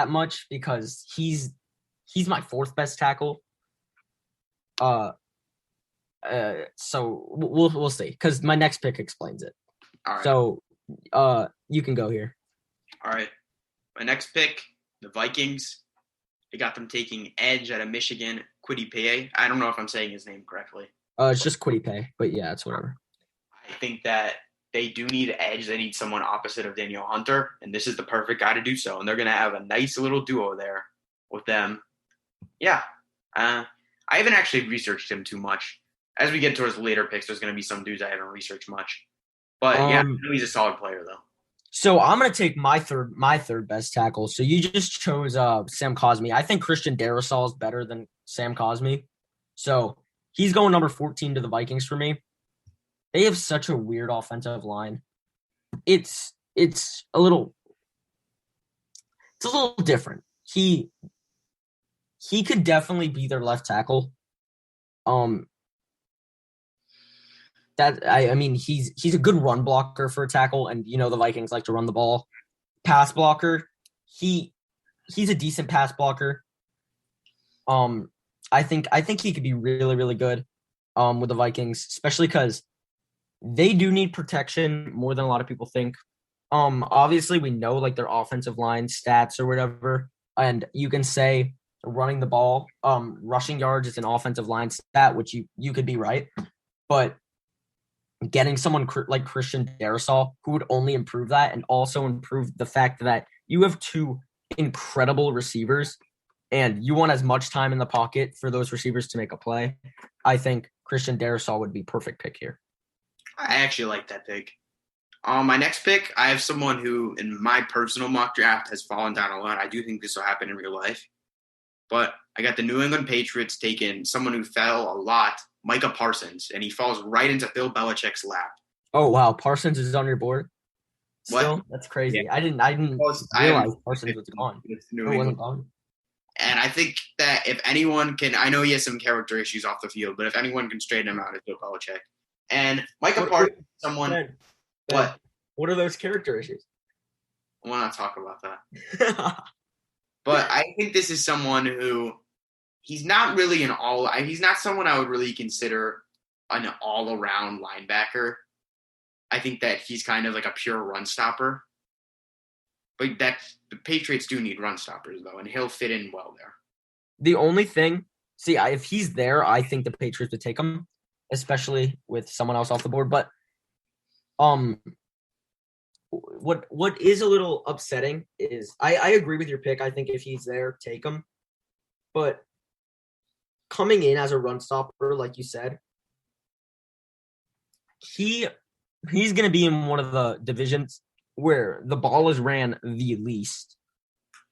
much because he's my fourth best tackle. So we'll see because my next pick explains it. All right. So you can go here. All right. My next pick, the Vikings, I got them taking edge out of Michigan, Kwity Paye. I don't know if I'm saying his name correctly. It's just Kwity Paye, but yeah, it's whatever. I think that they do need edge. They need someone opposite of Danielle Hunter, and this is the perfect guy to do so. And they're going to have a nice little duo there with them. Yeah. I haven't actually researched him too much. As we get towards the later picks, there's going to be some dudes I haven't researched much. But, yeah, he's a solid player, though. So I'm going to take my third best tackle. So you just chose Sam Cosmi. I think Christian Darrisaw is better than Sam Cosmi. So he's going number 14 to the Vikings for me. They have such a weird offensive line. It's a little different. He could definitely be their left tackle. He's a good run blocker for a tackle, and the Vikings like to run the ball. Pass blocker, he's a decent pass blocker. I think he could be really, really good with the Vikings, especially because they do need protection more than a lot of people think. Obviously we know like their offensive line stats or whatever, and you can say running the ball, rushing yards is an offensive line stat, which you could be right, but getting someone like Christian Darrisaw who would only improve that and also improve the fact that you have two incredible receivers and you want as much time in the pocket for those receivers to make a play. I think Christian Darrisaw would be perfect pick here. I actually like that pick. My next pick, I have someone who, in my personal mock draft, has fallen down a lot. I do think this will happen in real life. But I got the New England Patriots taking someone who fell a lot, Micah Parsons, and he falls right into Bill Belichick's lap. Oh, wow. Parsons is on your board? Still? What? That's crazy. Yeah. I didn't realize Parsons was gone. It wasn't gone. And I think that if anyone can, I know he has some character issues off the field, but if anyone can straighten him out, it's Bill Belichick. And Micah Parsons, someone. What? What are those character issues? I want to talk about that. But I think this is someone who he's not really he's not someone I would really consider an all-around linebacker. I think that he's kind of like a pure run stopper. But the Patriots do need run stoppers, though, and he'll fit in well there. The only thing, if he's there, I think the Patriots would take him, especially with someone else off the board. But what is a little upsetting is I agree with your pick. I think if he's there, take him. But coming in as a run stopper, like you said, he's going to be in one of the divisions where the ball is ran the least.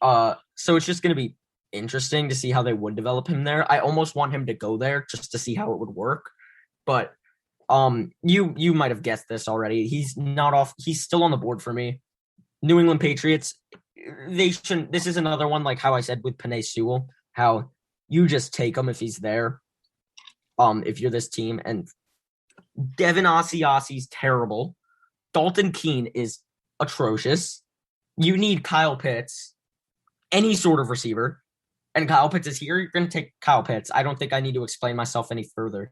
So it's just going to be interesting to see how they would develop him there. I almost want him to go there just to see how it would work. But you might have guessed this already. He's not off. He's still on the board for me. New England Patriots, they shouldn't. This is another one like how I said with Penei Sewell, how you just take him if he's there. If you're this team, and Devin Asiasi's terrible. Dalton Keene is atrocious. You need Kyle Pitts, any sort of receiver, and Kyle Pitts is here. You're going to take Kyle Pitts. I don't think I need to explain myself any further.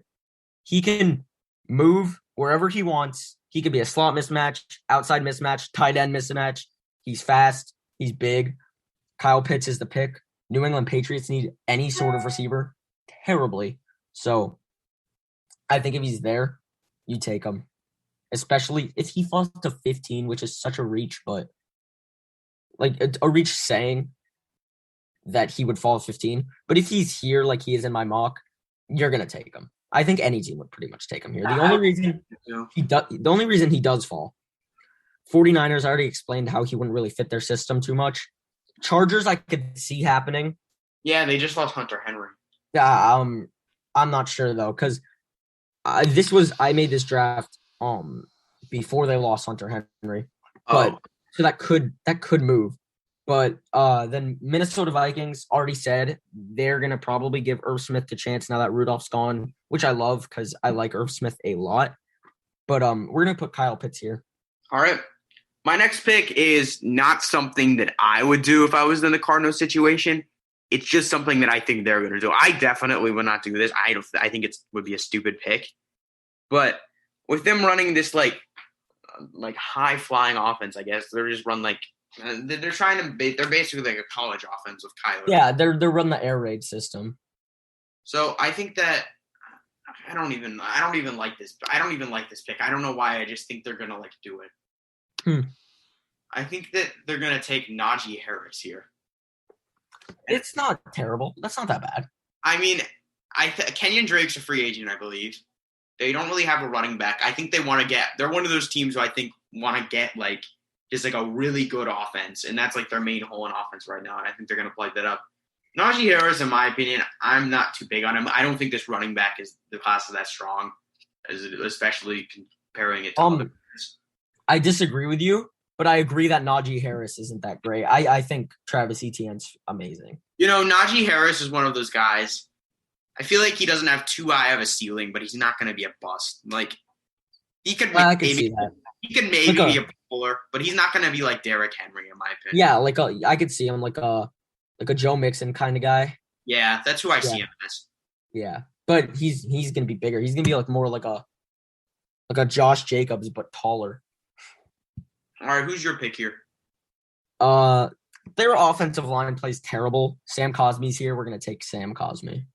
He can move wherever he wants. He could be a slot mismatch, outside mismatch, tight end mismatch. He's fast. He's big. Kyle Pitts is the pick. New England Patriots need any sort of receiver terribly. So I think if he's there, you take him. Especially if he falls to 15, which is such a reach, but like a reach saying that he would fall at 15. But if he's here like he is in my mock, you're going to take him. I think any team would pretty much take him here. The only reason he does fall, 49ers, I already explained how he wouldn't really fit their system too much. Chargers, I could see happening. Yeah, they just lost Hunter Henry. Yeah, I'm not sure though, because I made this draft before they lost Hunter Henry, but so that could move. But then Minnesota Vikings already said they're going to probably give Irv Smith the chance now that Rudolph's gone, which I love because I like Irv Smith a lot. But we're going to put Kyle Pitts here. All right. My next pick is not something that I would do if I was in the Cardinals situation. It's just something that I think they're going to do. I definitely would not do this. I think it would be a stupid pick. But with them running this like high-flying offense, I guess, they're just run like They're trying to. They're basically like a college offense with Kyler. Yeah, they're running the air raid system. So I think that I don't even like this. I don't even like this pick. I don't know why. I just think they're gonna do it. I think that they're gonna take Naji Harris here. It's not terrible. That's not that bad. I mean, Kenyon Drake's a free agent, I believe. They don't really have a running back. I think they want to get. They're one of those teams who I think want to get just a really good offense, and that's their main hole in offense right now. And I think they're going to plug that up. Naji Harris, in my opinion, I'm not too big on him. I don't think this running back the class is that strong, especially comparing it to other players. I disagree with you, but I agree that Naji Harris isn't that great. I think Travis Etienne's amazing. Naji Harris is one of those guys. I feel like he doesn't have too high of a ceiling, but he's not going to be a bust. He could maybe be a bowler, but he's not going to be like Derrick Henry, in my opinion. Yeah, I could see him like a Joe Mixon kind of guy. Yeah, that's who I see him as. Yeah, but he's going to be bigger. He's going to be more like a Josh Jacobs, but taller. All right, who's your pick here? Their offensive line plays terrible. Sam Cosmi's here. We're going to take Sam Cosmi.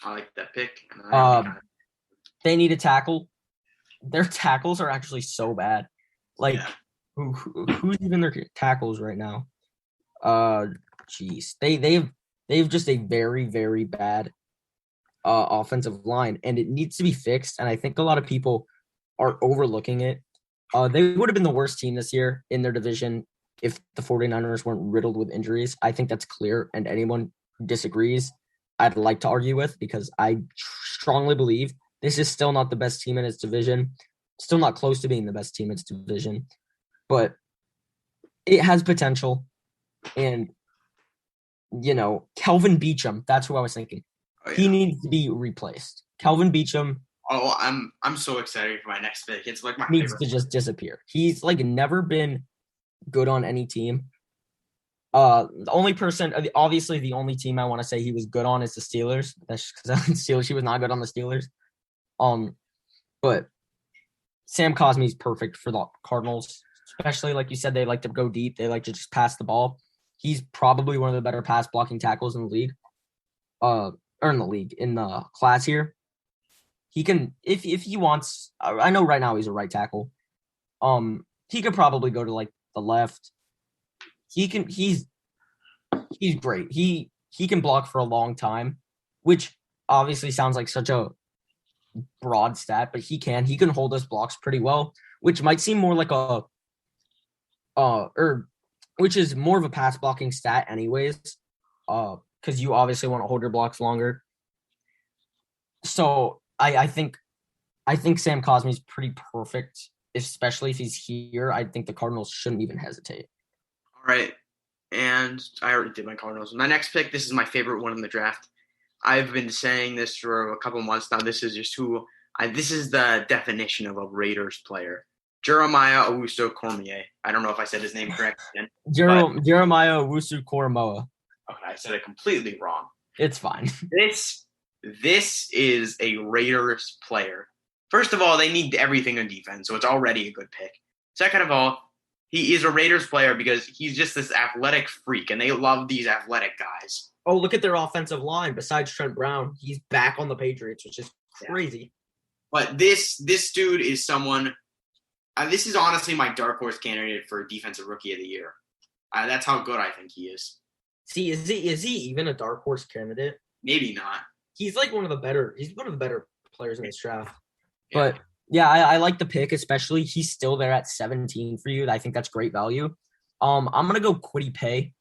I like that pick. They need a tackle. Their tackles are actually so bad. Who's even their tackles right now? Jeez, they've just a very, very bad offensive line, and it needs to be fixed. And I think a lot of people are overlooking it. They would have been the worst team this year in their division if the 49ers weren't riddled with injuries. I think that's clear, and anyone who disagrees, I'd like to argue with, because I strongly believe this is still not the best team in its division, still not close to being the best team in its division, but it has potential. And, Kelvin Beachum, that's who I was thinking. Oh, yeah. He needs to be replaced. Kelvin Beachum. Oh, I'm so excited for my next pick. It's my needs favorite. To just disappear. He's never been good on any team. The only person, obviously the only team I want to say he was good on is the Steelers. That's because Steelers, he was not good on the Steelers. But Sam Cosmi's perfect for the Cardinals, especially like you said, they like to go deep. They like to just pass the ball. He's probably one of the better pass blocking tackles in the league. In the class here. He can, if he wants, I know right now he's a right tackle. He could probably go to the left. He's great. He can block for a long time, which obviously sounds like such a broad stat, but he can hold those blocks pretty well, which might seem more like which is more of a pass blocking stat anyways, because you obviously want to hold your blocks longer. So I think Sam Cosmi's pretty perfect, especially if he's here. I think the Cardinals shouldn't even hesitate. All right, and I already did my Cardinals. My next pick, this is my favorite one in the draft. I've been saying this for a couple months now. This is just this is the definition of a Raiders player. Jeremiah Owusu-Koramoah. I don't know if I said his name correctly. Jeremiah Owusu-Koramoah. Okay, I said it completely wrong. It's fine. This is a Raiders player. First of all, they need everything on defense, so it's already a good pick. Second of all, he is a Raiders player because he's just this athletic freak, and they love these athletic guys. Oh, look at their offensive line. Besides Trent Brown, he's back on the Patriots, which is crazy. But this dude is someone this is honestly my dark horse candidate for Defensive Rookie of the Year. That's how good I think he is. See, is he even a dark horse candidate? Maybe not. He's one of the better players in this draft. Yeah. But yeah, I like the pick, especially he's still there at 17 for you. I think that's great value. I'm gonna go Kwity Paye.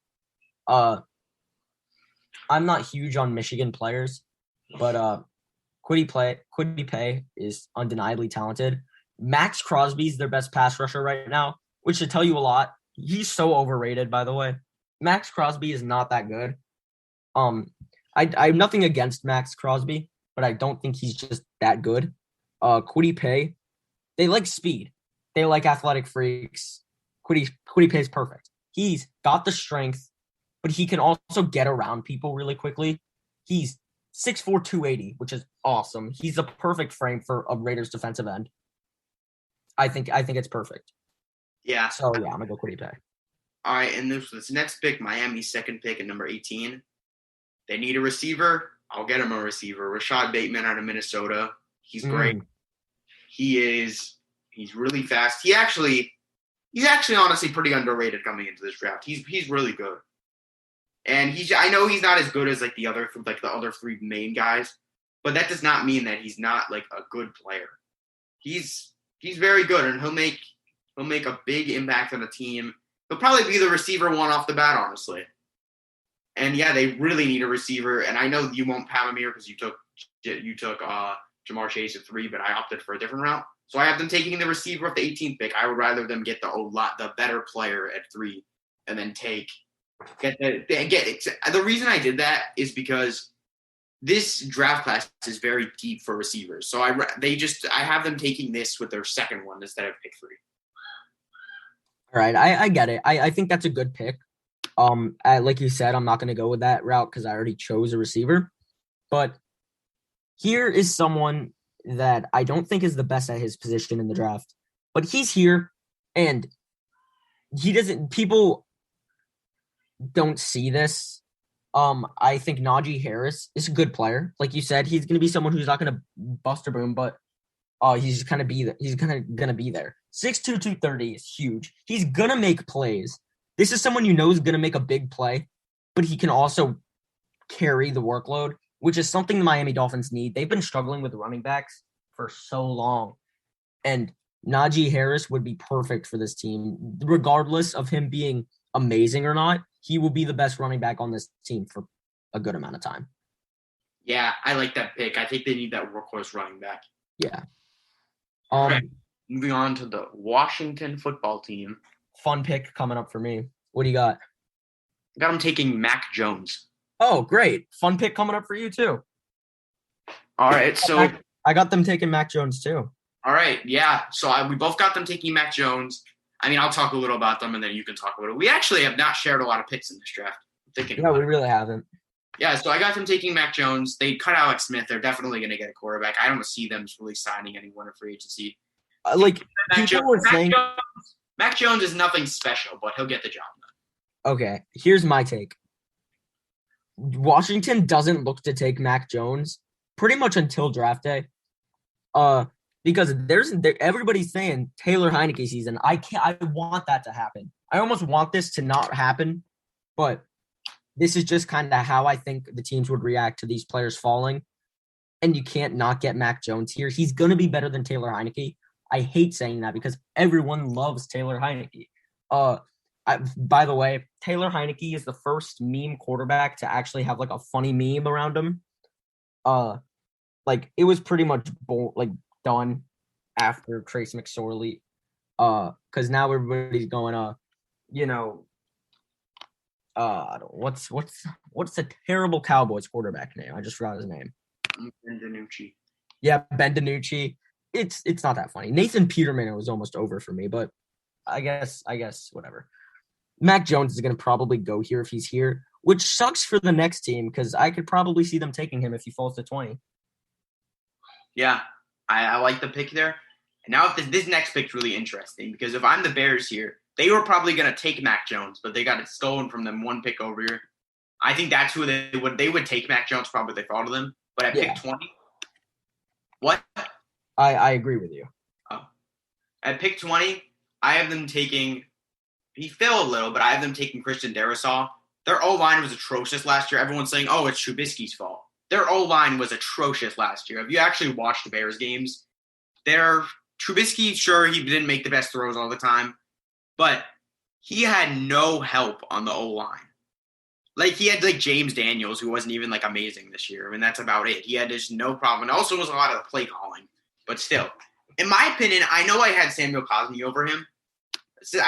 I'm not huge on Michigan players, but Kwity Paye is undeniably talented. Max Crosby's their best pass rusher right now, which should tell you a lot. He's so overrated, by the way. Max Crosby is not that good. I have nothing against Max Crosby, but I don't think he's just that good. Kwity Paye, they like speed. They like athletic freaks. Kwity Paye's perfect. He's got the strength, but he can also get around people really quickly. He's 6'4", 280, which is awesome. He's a perfect frame for a Raiders defensive end. I think it's perfect. Yeah. So, yeah, I'm going to go Kwity Paye. All right, and this next pick, Miami's second pick at number 18. They need a receiver. I'll get him a receiver. Rashad Bateman out of Minnesota. He's great. He's really fast. He's actually honestly pretty underrated coming into this draft. He's really good. And I know he's not as good as the other three main guys, but that does not mean that he's not a good player. He's very good, and he'll make a big impact on the team. He'll probably be the receiver one off the bat, honestly. And yeah, they really need a receiver. And I know you won't have him here because you took Jamar Chase at 3, but I opted for a different route. So I have them taking the receiver at the 18th pick. I would rather them get the better player at 3, and then get it. The reason I did that is because this draft class is very deep for receivers. So I have them taking this with their second one instead of pick 3. All right, I get it. I think that's a good pick. Like you said, I'm not going to go with that route because I already chose a receiver. But here is someone that I don't think is the best at his position in the draft. But he's here, and people don't see this. I think Naji Harris is a good player. Like you said, he's going to be someone who's not going to bust a boom, but he's going to be there. He's going to be there. 6'2", 230 is huge. He's going to make plays. This is someone you know is going to make a big play, but he can also carry the workload, which is something the Miami Dolphins need. They've been struggling with running backs for so long, and Naji Harris would be perfect for this team. Regardless of him being amazing or not, he will be the best running back on this team for a good amount of time. Yeah, I like that pick. I think they need that workhorse running back. Yeah. Right. Moving on to the Washington football team. Fun pick coming up for me. What do you got? I got him taking Mac Jones. Oh, great. Fun pick coming up for you, too. All right, so I got them taking Mac Jones, too. All right, yeah. So we both got them taking Mac Jones. I mean, I'll talk a little about them, and then you can talk about it. We actually have not shared a lot of picks in this draft. Yeah, we really haven't. Yeah, so I got them taking Mac Jones. They cut Alex Smith. They're definitely going to get a quarterback. I don't see them really signing anyone in free agency. Mac Jones is nothing special, but he'll get the job done. Okay, here's my take. Washington doesn't look to take Mac Jones pretty much until draft day. Because everybody's saying Taylor Heineke season. I want that to happen. I almost want this to not happen, but this is just kind of how I think the teams would react to these players falling. And you can't not get Mac Jones here. He's going to be better than Taylor Heineke. I hate saying that because everyone loves Taylor Heineke. By the way, Taylor Heineke is the first meme quarterback to actually have a funny meme around him. It was pretty much done after Trace McSorley. Because now everybody's going, what's a terrible Cowboys quarterback name? I just forgot his name. Ben DiNucci. Yeah, Ben DiNucci. It's not that funny. Nathan Peterman was almost over for me, but I guess whatever. Mac Jones is going to probably go here if he's here, which sucks for the next team because I could probably see them taking him if he falls to 20. Yeah, I like the pick there. And now this next pick's really interesting because if I'm the Bears here, they were probably going to take Mac Jones, but they got it stolen from them one pick over here. I think that's who they would take Mac Jones probably if they thought of them. But at pick 20, what? I agree with you. Oh. At pick 20, I have them taking – he fell a little, but I have them taking Christian Darrisaw. Their O-line was atrocious last year. Everyone's saying, oh, it's Trubisky's fault. Their O-line was atrocious last year. If you actually watched the Bears games, Trubisky, sure, he didn't make the best throws all the time, but he had no help on the O-line. He had James Daniels, who wasn't even amazing this year. I mean, that's about it. He had just no problem. And also was a lot of the play calling. But still, in my opinion, I know I had Samuel Cosmi over him. So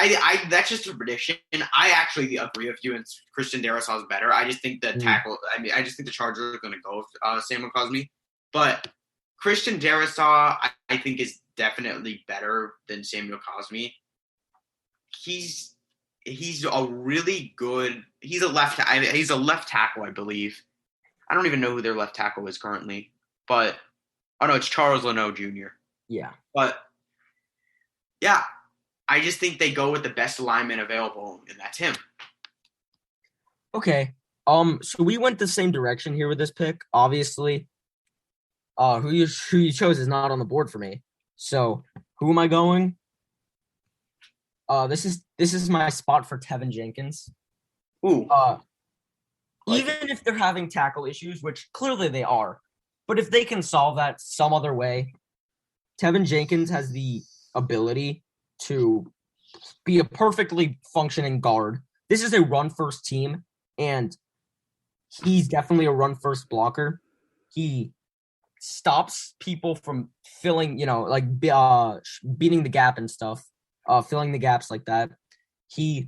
that's just a prediction. I actually agree with you, and Christian Darrisaw is better. I just think the tackle. I just think the Chargers are going to go with Samuel Cosmi. But Christian Darrisaw, I think, is definitely better than Samuel Cosmi. He's a really good. He's a left tackle, I believe. I don't even know who their left tackle is currently, but oh no, it's Charles Leno Jr. Yeah, but yeah. I just think they go with the best alignment available, and that's him. Okay. So we went the same direction here with this pick. Obviously, who you chose is not on the board for me. So who am I going? This is my spot for Tevin Jenkins. Ooh. Even if they're having tackle issues, which clearly they are, but if they can solve that some other way, Tevin Jenkins has the ability to be a perfectly functioning guard. This is a run-first team, and he's definitely a run-first blocker. He stops people from filling, beating the gap and stuff, filling the gaps like that. He's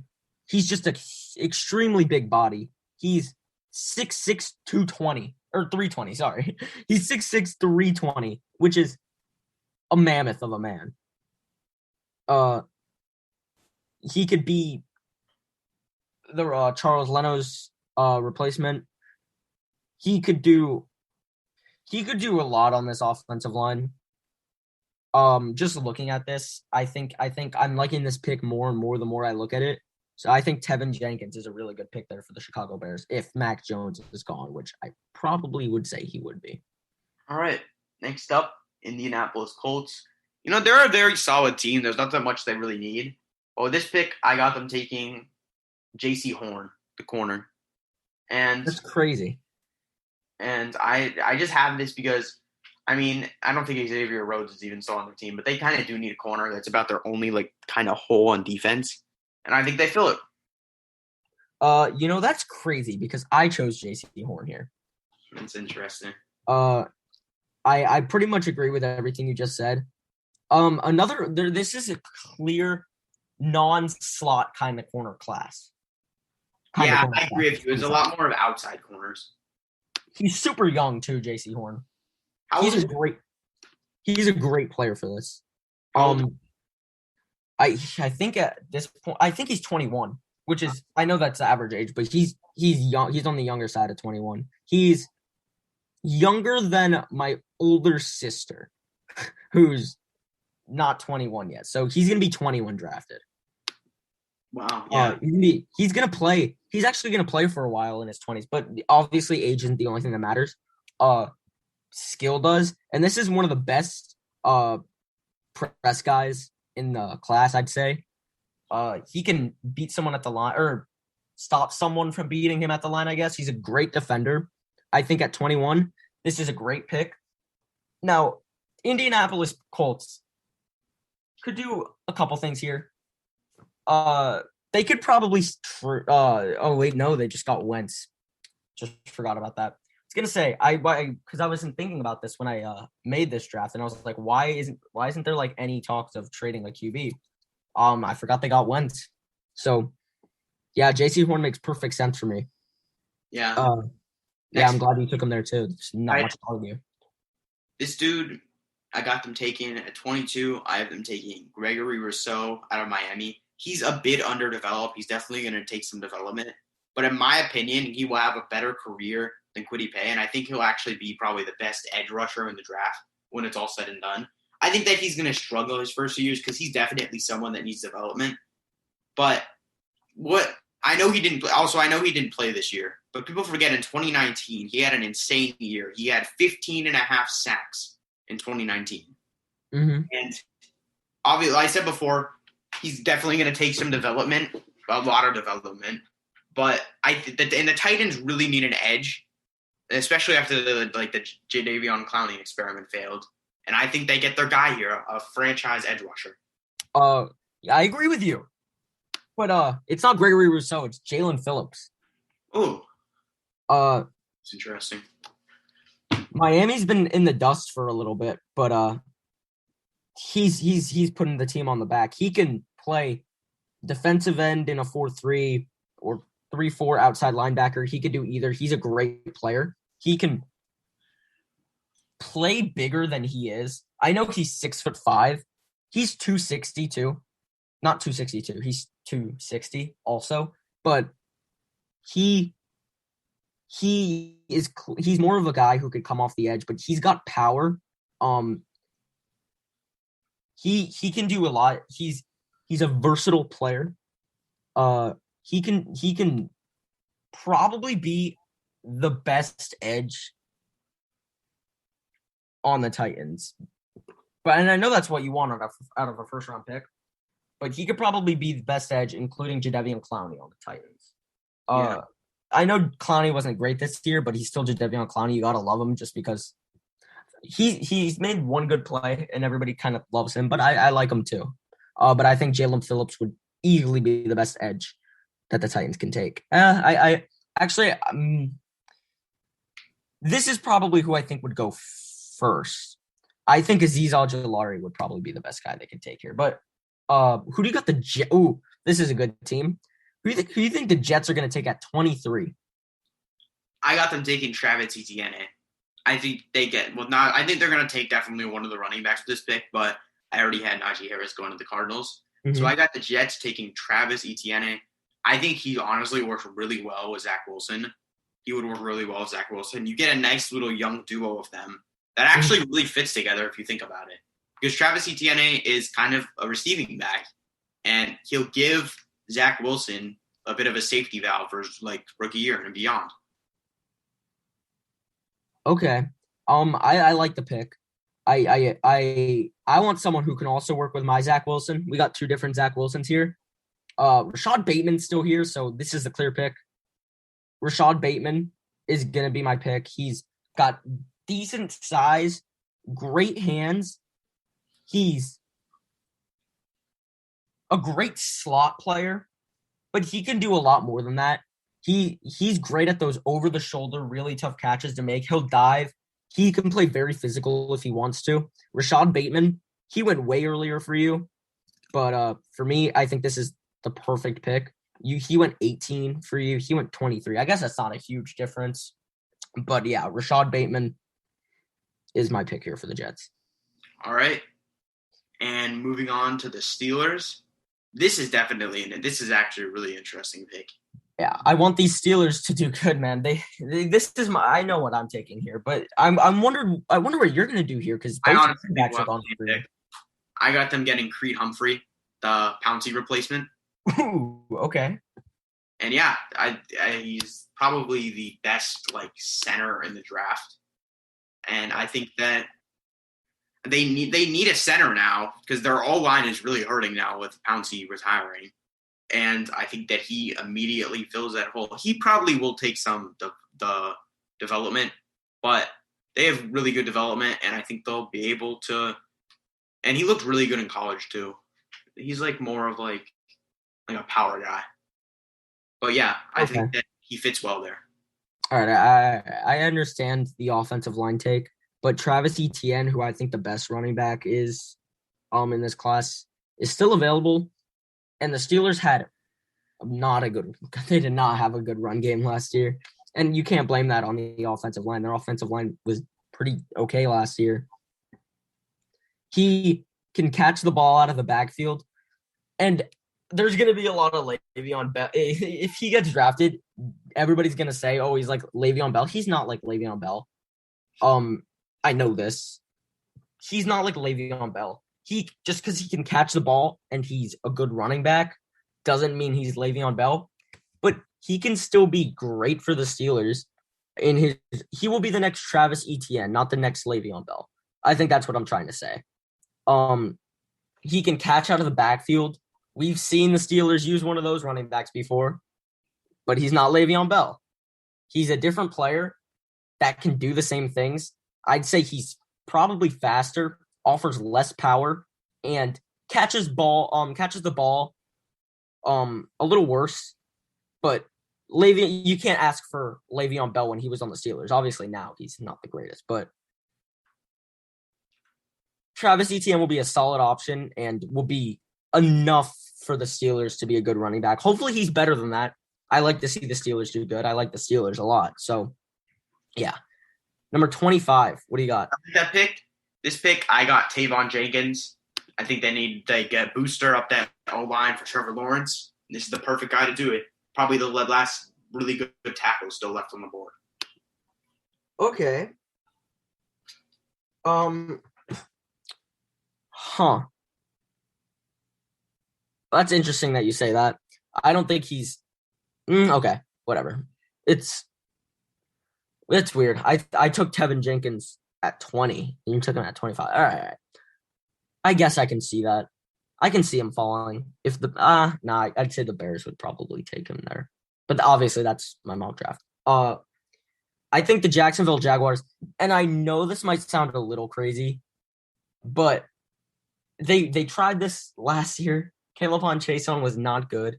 just an extremely big body. He's 6'6", 220, or 320, sorry. He's 6'6", 320, which is a mammoth of a man. He could be the Charles Leno's replacement. He could do a lot on this offensive line. Just looking at this, I think I'm liking this pick more and more the more I look at it. So I think Tevin Jenkins is a really good pick there for the Chicago Bears if Mac Jones is gone, which I probably would say he would be. All right. Next up, Indianapolis Colts. They're a very solid team. There's not that much they really need. But with this pick, I got them taking J.C. Horn, the corner. And that's crazy. And I just have this because, I don't think Xavier Rhodes is even still on their team, but they kind of do need a corner. That's about their only, kind of hole on defense. And I think they fill it. That's crazy because I chose J.C. Horn here. That's interesting. I pretty much agree with everything you just said. This is a clear non-slot kind of corner class. I agree with you. There's a lot more of outside corners. He's super young too, J.C. Horn. He's a great player for this. I think at this point, I think he's 21, which is, I know that's the average age, but he's young. He's on the younger side of 21. He's younger than my older sister, who's not 21 yet. So he's going to be 21 drafted. Wow. Yeah. He's going to play. He's actually going to play for a while in his 20s, but obviously age isn't the only thing that matters. Skill does. And this is one of the best press guys in the class, I'd say. He can beat someone at the line or stop someone from beating him at the line, I guess. He's a great defender. I think at 21, this is a great pick. Now, Indianapolis Colts could do a couple things here. They could probably they just got Wentz. Just forgot about that. I was gonna say because I wasn't thinking about this when I made this draft, and I was like, why isn't there any talks of trading a QB? I forgot they got Wentz. So yeah, J.C. Horn makes perfect sense for me. Yeah. I'm glad you took him there too. There's not much to argue. This dude, I got them taken at 22. I have them taking Gregory Rousseau out of Miami. He's a bit underdeveloped. He's definitely going to take some development. But in my opinion, he will have a better career than Kwity Paye, and I think he'll actually be probably the best edge rusher in the draft when it's all said and done. I think that he's going to struggle his first few years because he's definitely someone that needs development. But I know he didn't play this year, but people forget in 2019, he had an insane year. He had 15 and a half sacks in 2019. Mm-hmm. And obviously, like I said before, he's definitely going to take some development, a lot of development. But the Titans really need an edge, especially after the Jadeveon Clowney experiment failed. And I think they get their guy here, a franchise edge rusher. Yeah, I agree with you. But it's not Gregory Rousseau, it's Jalen Phillips. Oh. It's interesting. Miami's been in the dust for a little bit, but he's putting the team on the back. He can play defensive end in a 4-3 or 3-4 outside linebacker. He could do either. He's a great player. He can play bigger than he is. I know he's 6'5". He's 262. Not 262. He's 260 also. But he's more of a guy who could come off the edge, but he's got power. He can do a lot. He's He's a versatile player. He can probably be the best edge on the Titans. And I know that's what you want out of a first round pick. But he could probably be the best edge, including Jadeveon Clowney on the Titans. Yeah. I know Clowney wasn't great this year, but he's still Jadeveon Clowney. You gotta love him just because he's made one good play and everybody kind of loves him. But I like him too. But I think Jalen Phillips would easily be the best edge that the Titans can take. I actually this is probably who I think would go first. I think Azeez Al-Jillari would probably be the best guy they could take here. But who do you got the Jets? Ooh, this is a good team. Who do you think the Jets are going to take at 23? I got them taking Travis Etienne. I think I think they're going to take definitely one of the running backs with this pick, but I already had Naji Harris going to the Cardinals. Mm-hmm. So I got the Jets taking Travis Etienne. I think he honestly works really well with Zach Wilson. He would work really well with Zach Wilson. You get a nice little young duo of them that actually really fits together if you think about it. Because Travis Etienne is kind of a receiving back, and he'll give Zach Wilson a bit of a safety valve for like rookie year and beyond. Okay. I like the pick. I want someone who can also work with my Zach Wilson. We got two different Zach Wilsons here. Rashad Bateman's still here, so this is the clear pick. Rashad Bateman is gonna be my pick. He's got decent size, great hands. He's a great slot player, but he can do a lot more than that. He's great at those over-the-shoulder, really tough catches to make. He'll dive. He can play very physical if he wants to. Rashad Bateman, he went way earlier for you, but for me, I think this is the perfect pick. He went 18 for you. He went 23. I guess that's not a huge difference, but yeah, Rashad Bateman is my pick here for the Jets. All right. And moving on to the Steelers. This is actually a really interesting pick. Yeah, I want these Steelers to do good, man. I know what I'm taking here, but I wonder what you're gonna do here because I honestly think I got them getting Creed Humphrey, the Pouncey replacement. Ooh, okay. And yeah, he's probably the best center in the draft, and I think that they need a center now because their O-line is really hurting now with Pouncey retiring. And I think that he immediately fills that hole. He probably will take some the development, but they have really good development, and I think they'll be able to. And he looked really good in college too. He's more of a power guy. But yeah, I think that he fits well there. All right, I understand the offensive line take, but Travis Etienne, who I think the best running back is, in this class, is still available. And the Steelers they did not have a good run game last year. And you can't blame that on the offensive line. Their offensive line was pretty okay last year. He can catch the ball out of the backfield. And there's going to be a lot of Le'Veon Bell. If he gets drafted, everybody's going to say, oh, he's like Le'Veon Bell. He's not like Le'Veon Bell. I know this. He's not like Le'Veon Bell. Just because he can catch the ball and he's a good running back doesn't mean he's Le'Veon Bell, but he can still be great for the Steelers. He will be the next Travis Etienne, not the next Le'Veon Bell. I think that's what I'm trying to say. He can catch out of the backfield. We've seen the Steelers use one of those running backs before, but he's not Le'Veon Bell. He's a different player that can do the same things. I'd say he's probably faster, offers less power, and catches the ball a little worse. But you can't ask for Le'Veon Bell when he was on the Steelers. Obviously now he's not the greatest, but Travis Etienne will be a solid option and will be enough for the Steelers to be a good running back. Hopefully he's better than that. I like to see the Steelers do good. I like the Steelers a lot. So, yeah. Number 25, what do you got? This pick, I got Tavon Jenkins. I think they need a booster up that O-line for Trevor Lawrence. This is the perfect guy to do it. Probably the last really good tackle still left on the board. Okay. That's interesting that you say that. I don't think he's okay. Whatever. It's weird. I took Tevin Jenkins at 20, and you took him at 25. All right. I guess I can see that. I can see him falling. If the I'd say the Bears would probably take him there. But obviously that's my mock draft. I think the Jacksonville Jaguars, and I know this might sound a little crazy, but they tried this last year. Lavonta Chase was not good.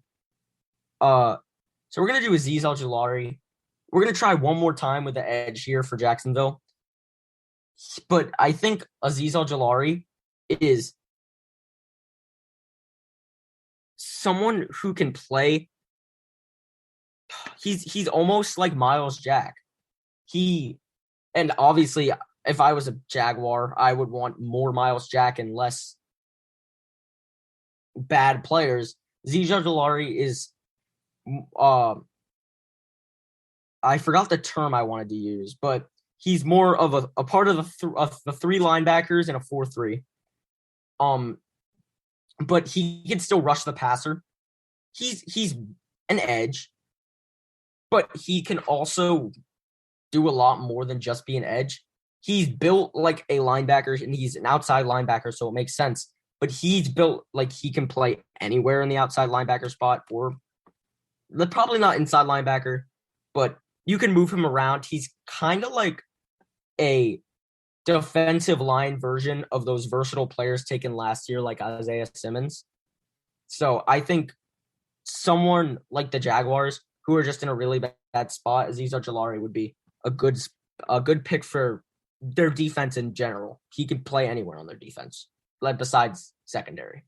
So we're gonna do Azeez Al-Jilari. We're gonna try one more time with the edge here for Jacksonville. But I think Azeez Al-Jilari is someone who can play. He's almost like Myles Jack. And obviously, if I was a Jaguar, I would want more Myles Jack and less bad players. Azeez Al-Jilari is, I forgot the term I wanted to use, but he's more of a part of the three linebackers in a 4-3. But he can still rush the passer. He's an edge, but he can also do a lot more than just be an edge. He's built like a linebacker, and he's an outside linebacker, so it makes sense. But he's built like he can play anywhere in the outside linebacker spot, or probably not inside linebacker, but you can move him around. He's kind of like a defensive line version of those versatile players taken last year, like Isaiah Simmons. So I think someone like the Jaguars, who are just in a really bad spot, Azeez Al-Jilari would be a good pick for their defense in general. He could play anywhere on their defense, like besides secondary.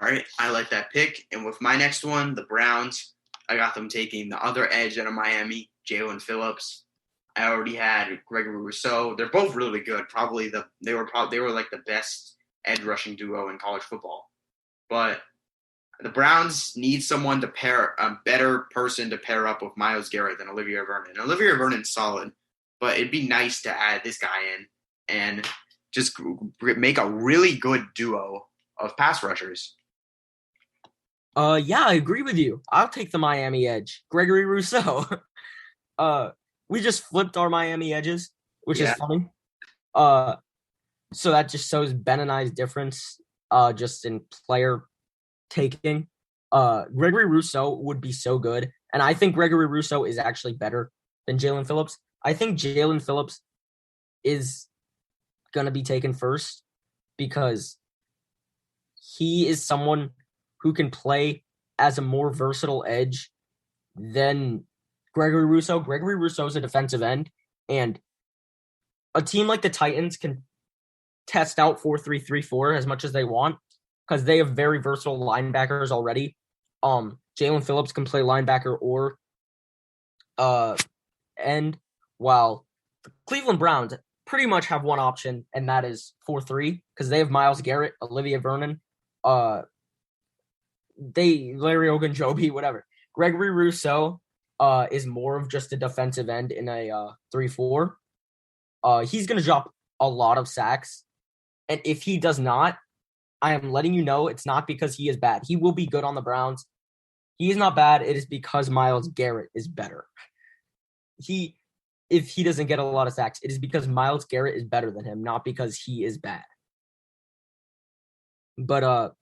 All right, I like that pick. And with my next one, the Browns, I got them taking the other edge out of Miami, Jalen Phillips. I already had Gregory Rousseau. They're both really good. They were like the best edge rushing duo in college football. But the Browns need someone to a better person to pair up with Myles Garrett than Olivier Vernon. Olivier Vernon's solid, but it'd be nice to add this guy in and just make a really good duo of pass rushers. Yeah, I agree with you. I'll take the Miami edge, Gregory Rousseau. We just flipped our Miami edges, which is funny. So that just shows Ben and I's difference, just in player taking. Gregory Rousseau would be so good, and I think Gregory Rousseau is actually better than Jalen Phillips. I think Jalen Phillips is gonna be taken first because he is someone who can play as a more versatile edge than Gregory Rousseau. Gregory Rousseau is a defensive end, and a team like the Titans can test out 4-3-3-4 as much as they want because they have very versatile linebackers already. Jalen Phillips can play linebacker or end, while the Cleveland Browns pretty much have one option, and that is 4-3 because they have Myles Garrett, Olivier Vernon, Larry Ogunjobi, whatever. Gregory Rousseau is more of just a defensive end in a 3-4. He's going to drop a lot of sacks. And if he does not, I am letting you know it's not because he is bad. He will be good on the Browns. He is not bad. It is because Myles Garrett is better. If he doesn't get a lot of sacks, it is because Myles Garrett is better than him, not because he is bad. But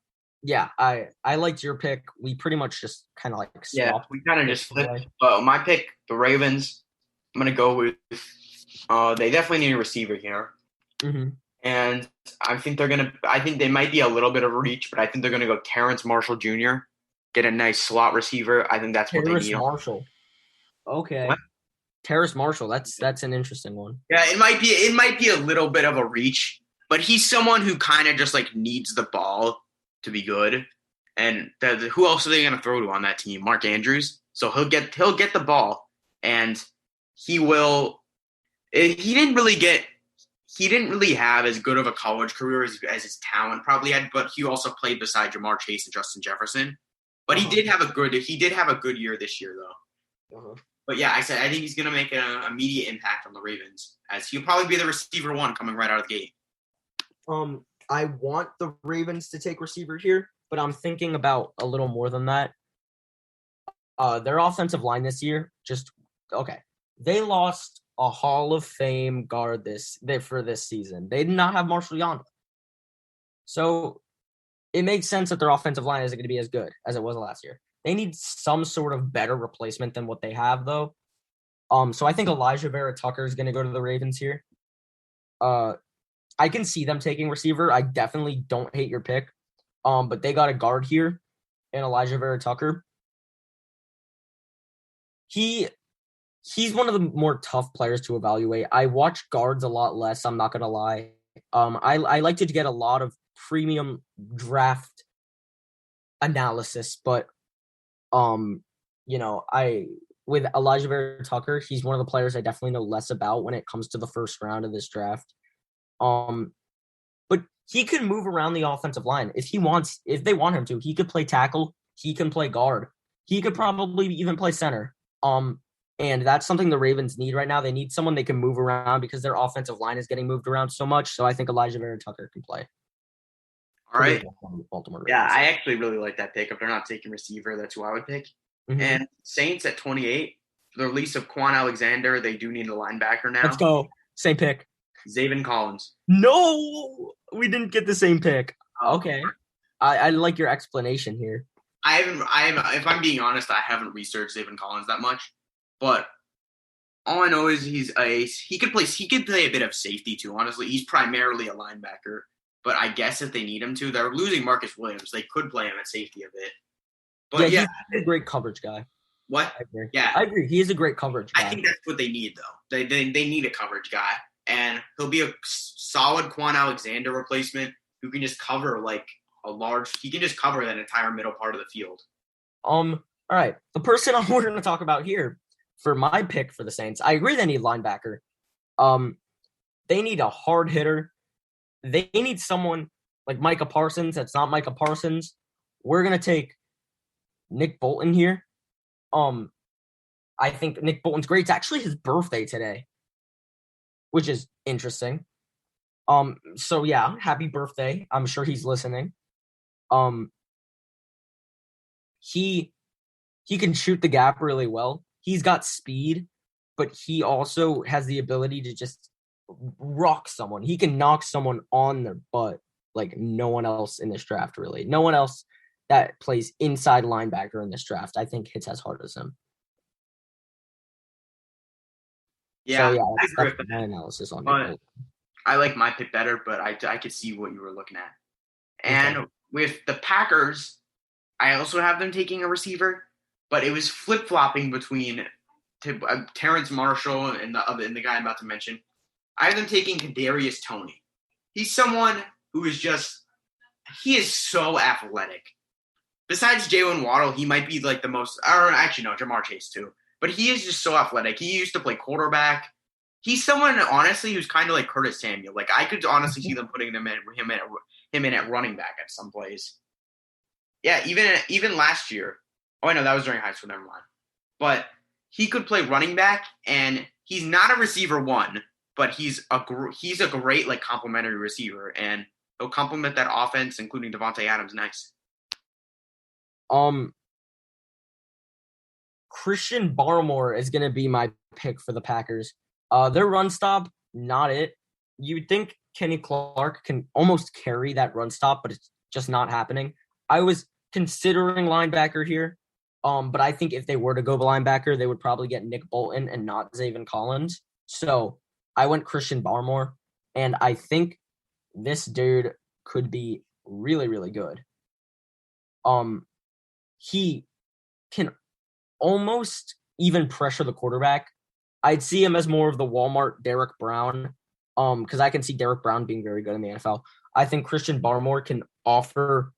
yeah, I liked your pick. We pretty much just kind of like swapped. Yeah, we kind of just flipped. But my pick, the Ravens, I'm going to go with they definitely need a receiver here. Mm-hmm. And I think they might be a little bit of a reach, but I think they're going to go Terrence Marshall Jr., get a nice slot receiver. I think that's what they need. Terrace Marshall. Okay. What? Terrace Marshall, that's an interesting one. Yeah, it might be a little bit of a reach, but he's someone who kind of just like needs the ball to be good. And who else are they going to throw to on that team? Mark Andrews. So he'll get the ball, and he will. He didn't really have as good of a college career as his talent probably had, but he also played beside Jamar Chase and Justin Jefferson. But he did have a good year this year though. Uh-huh. But yeah, I think he's going to make an immediate impact on the Ravens, as he'll probably be the receiver one coming right out of the gate. I want the Ravens to take receiver here. but I'm thinking about a little more than that. Their offensive line this year, they lost a Hall of Fame guard for this season. They did not have Marshall Yanda. So it makes sense that their offensive line isn't going to be as good as it was last year. They need some sort of better replacement than what they have, though. So I think Elijah Vera Tucker is going to go to the Ravens here. I can see them taking receiver. I definitely don't hate your pick. But they got a guard here in Elijah Vera Tucker. He's one of the more tough players to evaluate. I watch guards a lot less, I'm not going to lie. I like to get a lot of premium draft analysis, but with Elijah Vera Tucker, he's one of the players I definitely know less about when it comes to the first round of this draft. But he can move around the offensive line if they want him to. He could play tackle, he can play guard, he could probably even play center. And that's something the Ravens need right now. They need someone they can move around because their offensive line is getting moved around so much. So I think Elijah Vera Tucker can play. All right. Baltimore Ravens. Yeah, I actually really like that pick. If they're not taking receiver, that's who I would pick. Mm-hmm. And Saints at 28, the release of Quan Alexander, they do need a linebacker now. Let's go. Same pick. Zaven Collins. No, we didn't get the same pick. Okay. I like your explanation here. If I'm being honest, I haven't researched Zaven Collins that much. But all I know is he could play a bit of safety too, honestly. He's primarily a linebacker. But I guess if they need him to, they're losing Marcus Williams. They could play him at safety a bit. But he's a great coverage guy. What? I agree. He is a great coverage guy. I think that's what they need, though. They need a coverage guy. And he'll be a solid Quan Alexander replacement who can just cover he can just cover that entire middle part of the field. All right. The person we're going to talk about here for my pick for the Saints, I agree they need linebacker. They need a hard hitter. They need someone like Micah Parsons. That's not Micah Parsons. We're going to take Nick Bolton here. I think Nick Bolton's great. It's actually his birthday today, which is interesting. So yeah, happy birthday. I'm sure he's listening. He can shoot the gap really well. He's got speed, but he also has the ability to just rock someone. He can knock someone on their butt like no one else in this draft, really. No one else that plays inside linebacker in this draft, I think, hits as hard as him. Yeah, so, that's my analysis on it. I like my pick better, but I could see what you were looking at. And with the Packers, I also have them taking a receiver, but it was flip-flopping between Terrence Marshall and the guy I'm about to mention. I have them taking Kadarius Toney. He's someone who is he is so athletic. Besides Jaylen Waddle, he might be like the most, Jamar Chase too. But he is just so athletic. He used to play quarterback. He's someone, honestly, who's kind of like Curtis Samuel. Like, I could honestly see them putting him in at running back at some place. Yeah, even last year. Oh, I know, that was during high school, never mind. But he could play running back, and he's not a receiver one, but he's a great like complementary receiver, and he'll complement that offense, including Devontae Adams. Nice. Christian Barmore is going to be my pick for the Packers. Their run stop, not it. You would think Kenny Clark can almost carry that run stop, but it's just not happening. I was considering linebacker here, but I think if they were to go linebacker, they would probably get Nick Bolton and not Zaven Collins. So I went Christian Barmore, and I think this dude could be really, really good. He can almost even pressure the quarterback. I'd see him as more of the Walmart Derek Brown, because I can see Derek Brown being very good in the NFL. I think Christian Barmore can offer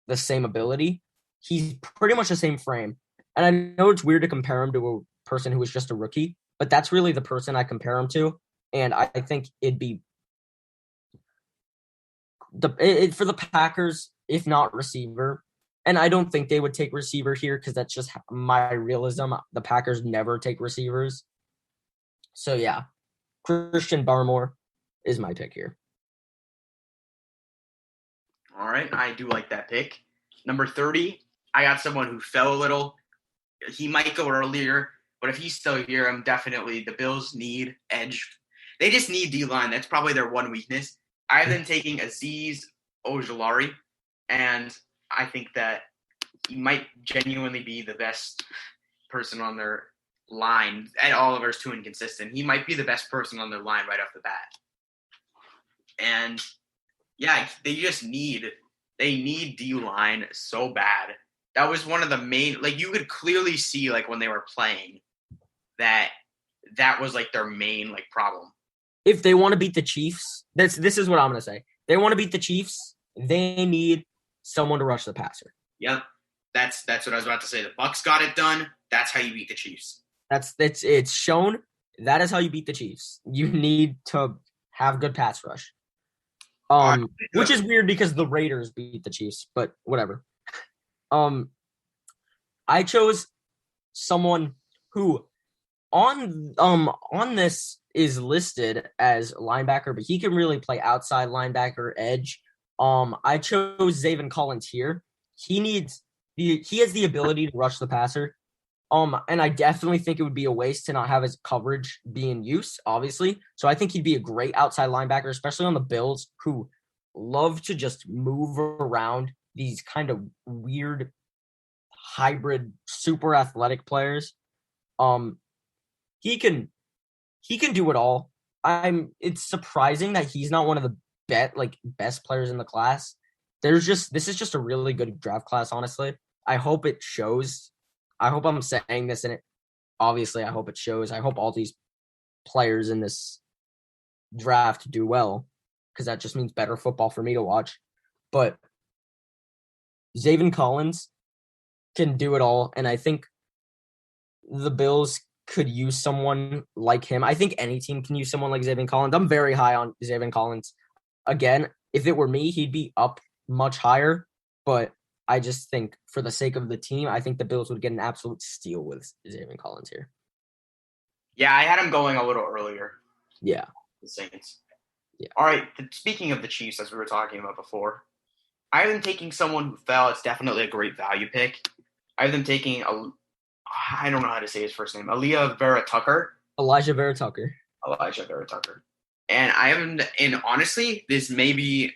the same ability. He's pretty much the same frame. And I know it's weird to compare him to a person who was just a rookie, but that's really the person I compare him to. And I think it'd be for the Packers, if not receiver. And I don't think they would take receiver here because that's just my realism. The Packers never take receivers. So, yeah, Christian Barmore is my pick here. All right, I do like that pick. Number 30, I got someone who fell a little. He might go earlier, but if he's still here, the Bills need edge. They just need D-line. That's probably their one weakness. I have them taking Azeez Ojulari, and I think that he might genuinely be the best person on their line. Ed Oliver's too inconsistent. He might be the best person on their line right off the bat. And yeah, they need D-line so bad. That was one of the main, you could clearly see, when they were playing, that was, their main, problem. If they want to beat the Chiefs, this is what I'm going to say. They want to beat the Chiefs, they need someone to rush the passer. Yep. That's what I was about to say. The Bucs got it done. That's how you beat the Chiefs. It's shown. That is how you beat the Chiefs. You need to have good pass rush. Which is weird because the Raiders beat the Chiefs, but whatever. I chose someone who on this is listed as linebacker, but he can really play outside linebacker, edge. I chose Zaven Collins here. He has the ability to rush the passer. And I definitely think it would be a waste to not have his coverage be in use, obviously. So I think he'd be a great outside linebacker, especially on the Bills, who love to just move around these kind of weird hybrid super athletic players. He can do it all. It's surprising that he's not one of the best players in the class. This is just a really good draft class, honestly. I hope it shows. I hope I'm saying this, and obviously I hope it shows. I hope all these players in this draft do well, because that just means better football for me to watch. But Zaven Collins can do it all, and I think the Bills could use someone like him. I think any team can use someone like Zaven Collins. I'm very high on Zaven Collins. Again, if it were me, he'd be up much higher, but I just think for the sake of the team, I think the Bills would get an absolute steal with Xavien Collins here. Yeah, I had him going a little earlier. Yeah. The Saints. Yeah. All right, speaking of the Chiefs, as we were talking about before, I have them taking someone who fell. It's definitely a great value pick. I have them taking, I don't know how to say his first name, Elijah Vera Tucker. And I have him, and honestly, this may be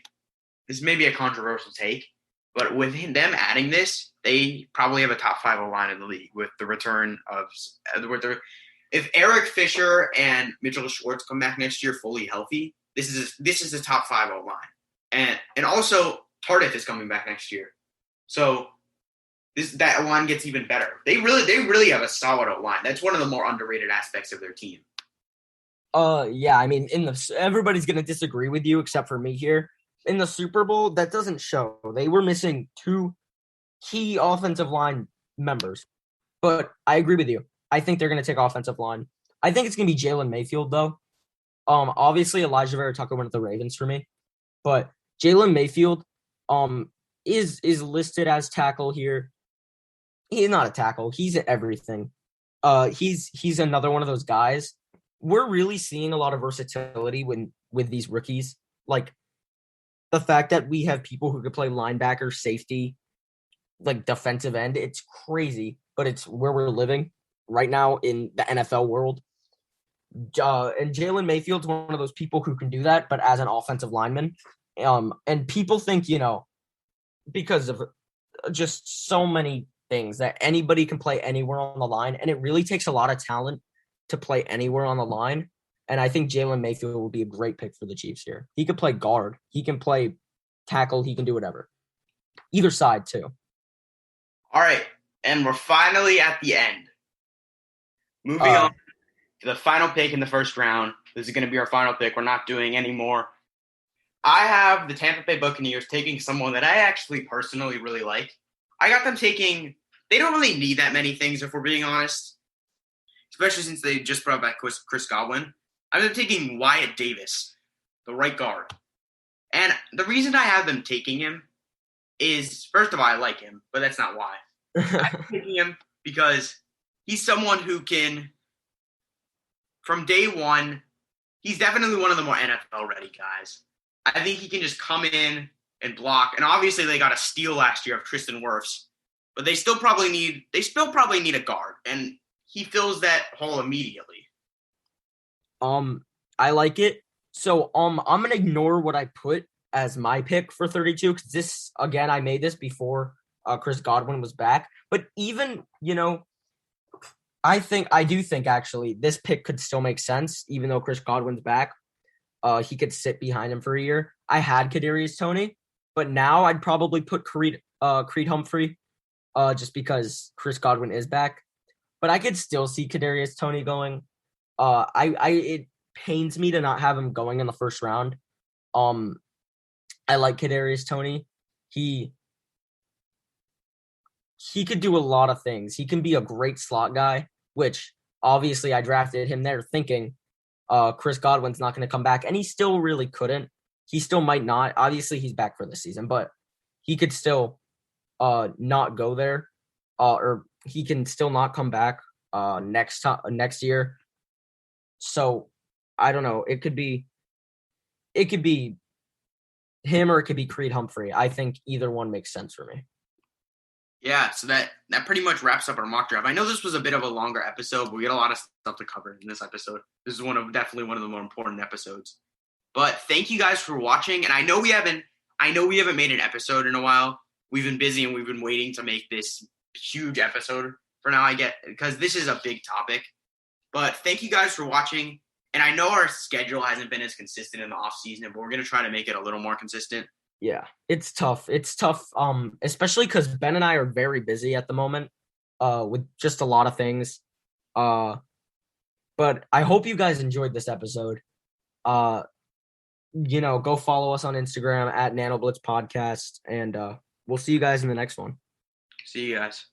a controversial take, but with them adding this, they probably have a top 5 O-line in the league with the return of if Eric Fisher and Mitchell Schwartz come back next year fully healthy, this is a top 5 O-line. And also Tardif is coming back next year. So that O-line gets even better. They really have a solid O-line. That's one of the more underrated aspects of their team. Yeah, I mean, everybody's going to disagree with you except for me here. In the Super Bowl, that doesn't show. They were missing 2 key offensive line members. But I agree with you. I think they're going to take offensive line. I think it's going to be Jaylen Mayfield, though. Obviously, Elijah Vera Tucker went to the Ravens for me. But Jaylen Mayfield is listed as tackle here. He's not a tackle. He's everything. He's another one of those guys. We're really seeing a lot of versatility with these rookies. Like, the fact that we have people who could play linebacker, safety, defensive end, it's crazy, but it's where we're living right now in the NFL world. And Jaylen Mayfield's one of those people who can do that, but as an offensive lineman. And people think, because of just so many things, that anybody can play anywhere on the line, and it really takes a lot of talent to play anywhere on the line. And I think Jaylen Mayfield will be a great pick for the Chiefs here. He could play guard. He can play tackle. He can do whatever. Either side, too. All right. And we're finally at the end. Moving on to the final pick in the first round. This is going to be our final pick. We're not doing any more. I have the Tampa Bay Buccaneers taking someone that I actually personally really like. I got them taking – they don't really need that many things, if we're being honest, especially since they just brought back Chris Godwin. I'm taking Wyatt Davis, the right guard. And the reason I have them taking him is, first of all, I like him, but that's not why. I'm taking him because he's someone who can, from day one, he's definitely one of the more NFL-ready guys. I think he can just come in and block. And obviously they got a steal last year of Tristan Wirfs, but they still probably need a guard, and he fills that hole immediately. I like it. So I'm gonna ignore what I put as my pick for 32 because this, again, I made this before Chris Godwin was back. But even, I do think actually this pick could still make sense even though Chris Godwin's back. He could sit behind him for a year. I had Kadarius Toney, but now I'd probably put Creed Humphrey just because Chris Godwin is back. But I could still see Kadarius Toney going. It pains me to not have him going in the first round. I like Kadarius Toney. He could do a lot of things. He can be a great slot guy, which obviously I drafted him there thinking Chris Godwin's not going to come back, and he still really couldn't. He still might not. Obviously, he's back for the season, but he could still not go there, or he can still not come back next year. So I don't know. It could be him or it could be Creed Humphrey. I think either one makes sense for me. Yeah, so that pretty much wraps up our mock draft. I know this was a bit of a longer episode, but we got a lot of stuff to cover in this episode. This is definitely one of the more important episodes. But thank you guys for watching. And I know we haven't made an episode in a while. We've been busy and we've been waiting to make this huge episode for now, because this is a big topic. But thank you guys for watching. And I know our schedule hasn't been as consistent in the off season, but we're going to try to make it a little more consistent. Yeah, it's tough. Especially because Ben and I are very busy at the moment with just a lot of things. But I hope you guys enjoyed this episode. Go follow us on Instagram at NanoBlitz Podcast, and we'll see you guys in the next one. See you guys.